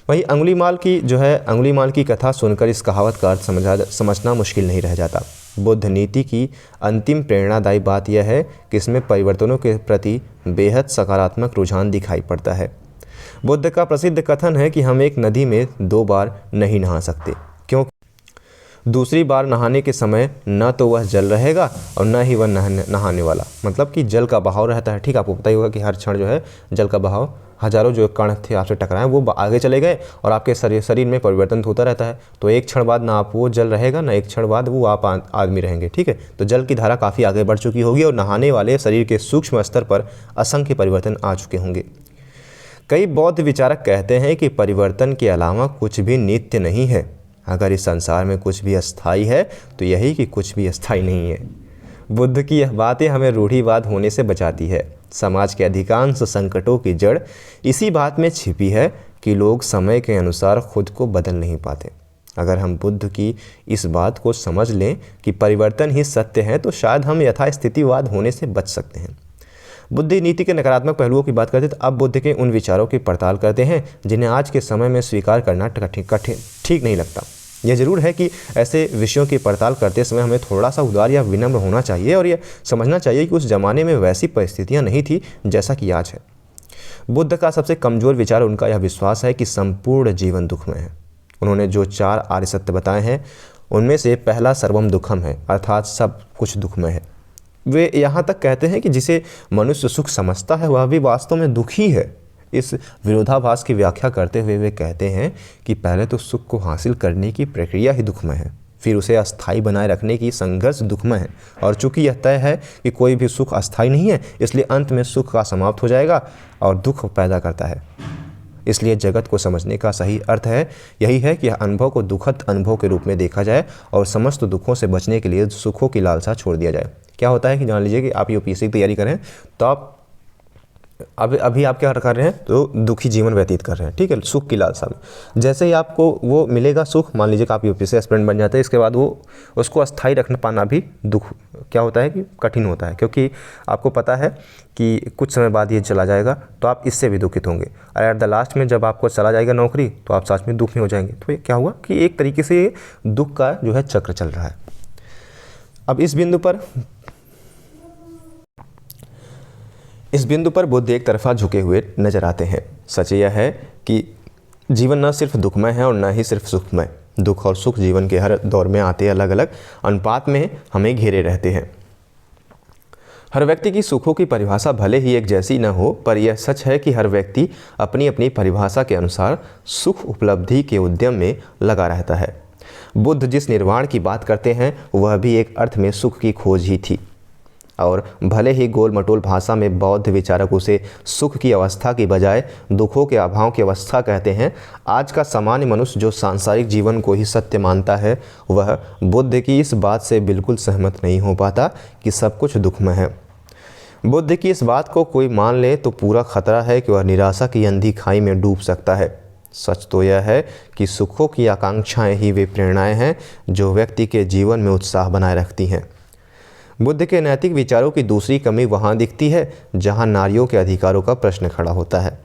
वहीं अंगुलीमाल की कथा सुनकर इस कहावत का अर्थ समझना मुश्किल नहीं रह जाता। बुद्ध नीति की अंतिम प्रेरणादायी बात यह है कि इसमें परिवर्तनों के प्रति बेहद सकारात्मक रुझान दिखाई पड़ता है। बुद्ध का प्रसिद्ध कथन है कि हम एक नदी में 2 बार नहीं नहा सकते, क्योंकि दूसरी बार नहाने के समय न तो वह जल रहेगा और न ही वह नहाने वाला। मतलब कि जल का बहाव रहता है। ठीक, आपको पता ही होगा कि हर क्षण जो है जल का बहाव, हजारों जो कण थे आपसे टकराए वो आगे चले गए और आपके शरीर में परिवर्तन होता रहता है। तो एक क्षण बाद ना आप वो जल रहेगा, ना एक क्षण बाद वो आप आदमी रहेंगे। ठीक है, तो जल की धारा काफ़ी आगे बढ़ चुकी होगी और नहाने वाले शरीर के सूक्ष्म स्तर पर असंख्य परिवर्तन आ चुके होंगे। कई बौद्ध विचारक कहते हैं कि परिवर्तन के अलावा कुछ भी नित्य नहीं है। अगर इस संसार में कुछ भी अस्थायी है तो यही कि कुछ भी अस्थायी नहीं है। बुद्ध की यह बातें हमें रूढ़िवाद होने से बचाती है। समाज के अधिकांश संकटों की जड़ इसी बात में छिपी है कि लोग समय के अनुसार खुद को बदल नहीं पाते। अगर हम बुद्ध की इस बात को समझ लें कि परिवर्तन ही सत्य है तो शायद हम यथास्थितिवाद होने से बच सकते हैं। बुद्ध नीति के नकारात्मक पहलुओं की बात करते तो अब बुद्ध के उन विचारों की पड़ताल करते हैं जिन्हें आज के समय में स्वीकार करना ठीक नहीं लगता। यह जरूर है कि ऐसे विषयों की पड़ताल करते समय हमें थोड़ा सा उदार या विनम्र होना चाहिए और यह समझना चाहिए कि उस ज़माने में वैसी परिस्थितियां नहीं थी जैसा कि आज है। बुद्ध का सबसे कमज़ोर विचार उनका यह विश्वास है कि संपूर्ण जीवन दुखमय है। उन्होंने जो 4 आर्य सत्य बताए हैं उनमें से पहला सर्वम दुखम है, अर्थात सब कुछ दुखमय है। वे यहाँ तक कहते हैं कि जिसे मनुष्य सुख समझता है वह भी वास्तव में दुखी है। इस विरोधाभास की व्याख्या करते हुए वे कहते हैं कि पहले तो सुख को हासिल करने की प्रक्रिया ही दुखमय है, फिर उसे अस्थायी बनाए रखने की संघर्ष दुखमय है, और चूंकि यह तय है कि कोई भी सुख अस्थायी नहीं है इसलिए अंत में सुख का समाप्त हो जाएगा और दुख पैदा करता है। इसलिए जगत को समझने का सही अर्थ है यही है कि अनुभव को दुखद अनुभव के रूप में देखा जाए और समस्त दुखों से बचने के लिए सुखों की लालसा छोड़ दिया जाए। क्या होता है कि जान लीजिए कि आप यूपीएससी की तैयारी करें तो आप अभी आप क्या कर रहे हैं, तो दुखी जीवन व्यतीत कर रहे हैं। ठीक है, सुख की लालसा में जैसे ही आपको वो मिलेगा सुख, मान लीजिए कि आप यूपीएससी एस्पिरेंट बन जाते हैं, इसके बाद वो उसको अस्थायी रखना पाना भी दुख क्या होता है कि कठिन होता है, क्योंकि आपको पता है कि कुछ समय बाद ये चला जाएगा तो आप इससे भी दुखित होंगे और एट द लास्ट में जब आपको चला जाएगा नौकरी तो आप सच में दुखी हो जाएंगे। तो ये क्या हुआ कि एक तरीके से ये दुख का जो है चक्र चल रहा है। अब इस बिंदु पर बुद्ध एक तरफा झुके हुए नजर आते हैं। सच यह है कि जीवन न सिर्फ दुखमय है और न ही सिर्फ सुखमय। दुख और सुख जीवन के हर दौर में आते अलग अलग अनुपात में हमें घेरे रहते हैं। हर व्यक्ति की सुखों की परिभाषा भले ही एक जैसी न हो, पर यह सच है कि हर व्यक्ति अपनी अपनी परिभाषा के अनुसार सुख उपलब्धि के उद्यम में लगा रहता है। बुद्ध जिस निर्वाण की बात करते हैं वह भी एक अर्थ में सुख की खोज ही थी, और भले ही गोल मटोल भाषा में बौद्ध विचारक उसे सुख की अवस्था की बजाय दुखों के अभाव की अवस्था कहते हैं, आज का सामान्य मनुष्य जो सांसारिक जीवन को ही सत्य मानता है वह बुद्ध की इस बात से बिल्कुल सहमत नहीं हो पाता कि सब कुछ दुखमय है। बुद्ध की इस बात को कोई मान ले तो पूरा खतरा है कि वह निराशा की अंधी खाई में डूब सकता है। सच तो यह है कि सुखों की आकांक्षाएं ही वे प्रेरणाएं हैं जो व्यक्ति के जीवन में उत्साह बनाए रखती हैं। बुद्ध के नैतिक विचारों की दूसरी कमी वहाँ दिखती है जहाँ नारियों के अधिकारों का प्रश्न खड़ा होता है।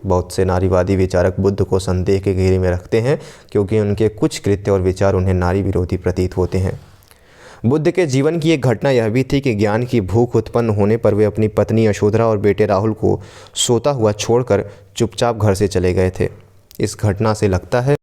बहुत से नारीवादी विचारक बुद्ध को संदेह के घेरे में रखते हैं क्योंकि उनके कुछ कृत्य और विचार उन्हें नारी विरोधी प्रतीत होते हैं। बुद्ध के जीवन की एक घटना यह भी थी कि ज्ञान की भूख उत्पन्न होने पर वे अपनी पत्नी यशोधरा और बेटे राहुल को सोता हुआ छोड़कर चुपचाप घर से चले गए थे। इस घटना से लगता है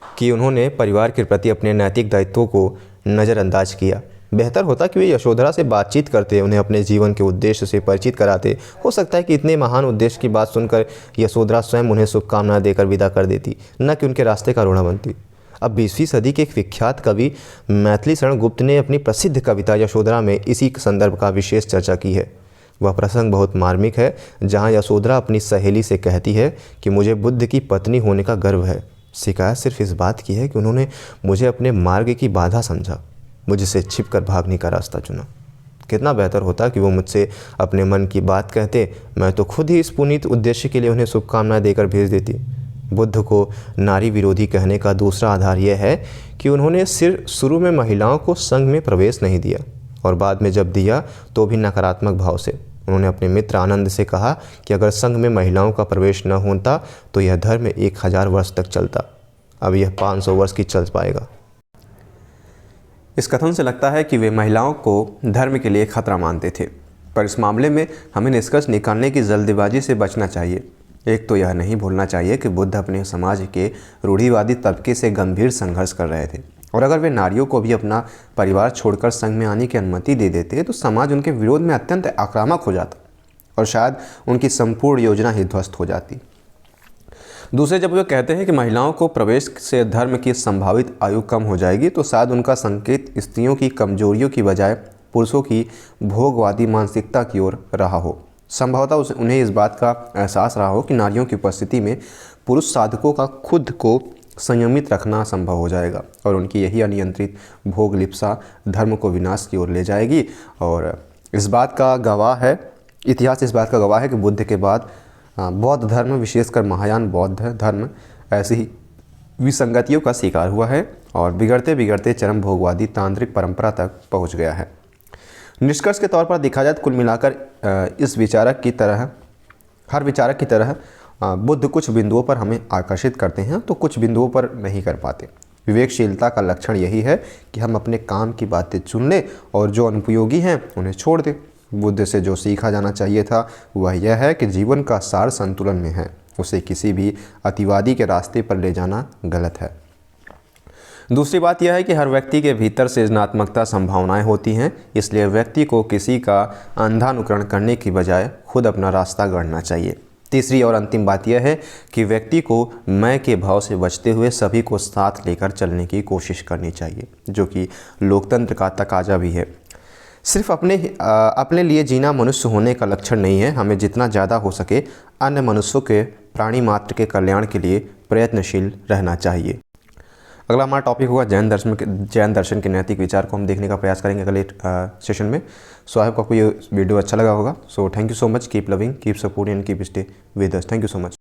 कि उन्होंने परिवार के प्रति अपने नैतिक दायित्वों को नज़रअंदाज किया। बेहतर होता कि वे यशोधरा से बातचीत करते, उन्हें अपने जीवन के उद्देश्य से परिचित कराते। हो सकता है कि इतने महान उद्देश्य की बात सुनकर यशोधरा स्वयं उन्हें शुभकामनाएं देकर विदा कर देती, न कि उनके रास्ते का रोड़ा बनती। अब 20वीं सदी के एक विख्यात कवि मैथिली शरण गुप्त ने अपनी प्रसिद्ध कविता यशोधरा में इसी संदर्भ का विशेष चर्चा की है। वह प्रसंग बहुत मार्मिक है, जहाँ यशोधरा अपनी सहेली से कहती है कि मुझे बुद्ध की पत्नी होने का गर्व है। शिकायत सिर्फ इस बात की है कि उन्होंने मुझे अपने मार्ग की बाधा समझा, मुझसे छिपकर भागने का रास्ता चुना। कितना बेहतर होता कि वो मुझसे अपने मन की बात कहते, मैं तो खुद ही इस पुनीत उद्देश्य के लिए उन्हें शुभकामनाएं देकर भेज देती। बुद्ध को नारी विरोधी कहने का दूसरा आधार यह है कि उन्होंने सिर्फ शुरू में महिलाओं को संघ में प्रवेश नहीं दिया, और बाद में जब दिया तो भी नकारात्मक भाव से। उन्होंने अपने मित्र आनंद से कहा कि अगर संघ में महिलाओं का प्रवेश न होता तो यह धर्म 1000 वर्ष तक चलता, अब यह 500 वर्ष की चल पाएगा। इस कथन से लगता है कि वे महिलाओं को धर्म के लिए खतरा मानते थे, पर इस मामले में हमें निष्कर्ष निकालने की जल्दबाजी से बचना चाहिए। एक तो यह नहीं भूलना चाहिए कि बुद्ध अपने समाज के रूढ़िवादी तबके से गंभीर संघर्ष कर रहे थे, और अगर वे नारियों को भी अपना परिवार छोड़कर संघ में आने की अनुमति दे देते तो समाज उनके विरोध में अत्यंत आक्रामक हो जाता और शायद उनकी संपूर्ण योजना ही ध्वस्त हो जाती। दूसरे, जब वे कहते हैं कि महिलाओं को प्रवेश से धर्म की संभावित आयु कम हो जाएगी, तो शायद उनका संकेत स्त्रियों की कमजोरियों की बजाय पुरुषों की भोगवादी मानसिकता की ओर रहा हो। संभवतः उन्हें इस बात का एहसास रहा हो कि नारियों की उपस्थिति में पुरुष साधकों का खुद को संयमित रखना संभव हो जाएगा, और उनकी यही अनियंत्रित भोग लिप्सा धर्म को विनाश की ओर ले जाएगी। और इस बात का गवाह है, इतिहास इस बात का गवाह है कि बुद्ध के बाद बौद्ध धर्म, विशेषकर महायान बौद्ध धर्म, ऐसी ही विसंगतियों का शिकार हुआ है और बिगड़ते बिगड़ते चरम भोगवादी तांत्रिक परंपरा तक पहुंच गया है। निष्कर्ष के तौर पर देखा जाए तो कुल मिलाकर इस विचारक की तरह, हर विचारक की तरह बुद्ध कुछ बिंदुओं पर हमें आकर्षित करते हैं तो कुछ बिंदुओं पर नहीं कर पाते। विवेकशीलता का लक्षण यही है कि हम अपने काम की बातें चुन लें और जो अनुपयोगी हैं उन्हें छोड़ दें। बुद्ध से जो सीखा जाना चाहिए था वह यह है कि जीवन का सार संतुलन में है, उसे किसी भी अतिवादी के रास्ते पर ले जाना गलत है। दूसरी बात यह है कि हर व्यक्ति के भीतर सृजनात्मकता संभावनाएं होती हैं, इसलिए व्यक्ति को किसी का अंधानुकरण करने की बजाय खुद अपना रास्ता गढ़ना चाहिए। तीसरी और अंतिम बात यह है कि व्यक्ति को मैं के भाव से बचते हुए सभी को साथ लेकर चलने की कोशिश करनी चाहिए, जो कि लोकतंत्र का तकाजा भी है। सिर्फ अपने लिए जीना मनुष्य होने का लक्षण नहीं है, हमें जितना ज़्यादा हो सके अन्य मनुष्यों के, प्राणी मात्र के कल्याण के लिए प्रयत्नशील रहना चाहिए। अगला हमारा टॉपिक होगा जैन दर्शन के नैतिक विचार को हम देखने का प्रयास करेंगे अगले सेशन में। सो आई होप आपको ये वीडियो अच्छा लगा होगा। So thank you so much, keep loving, keep supporting and keep stay with us. Thank you so much.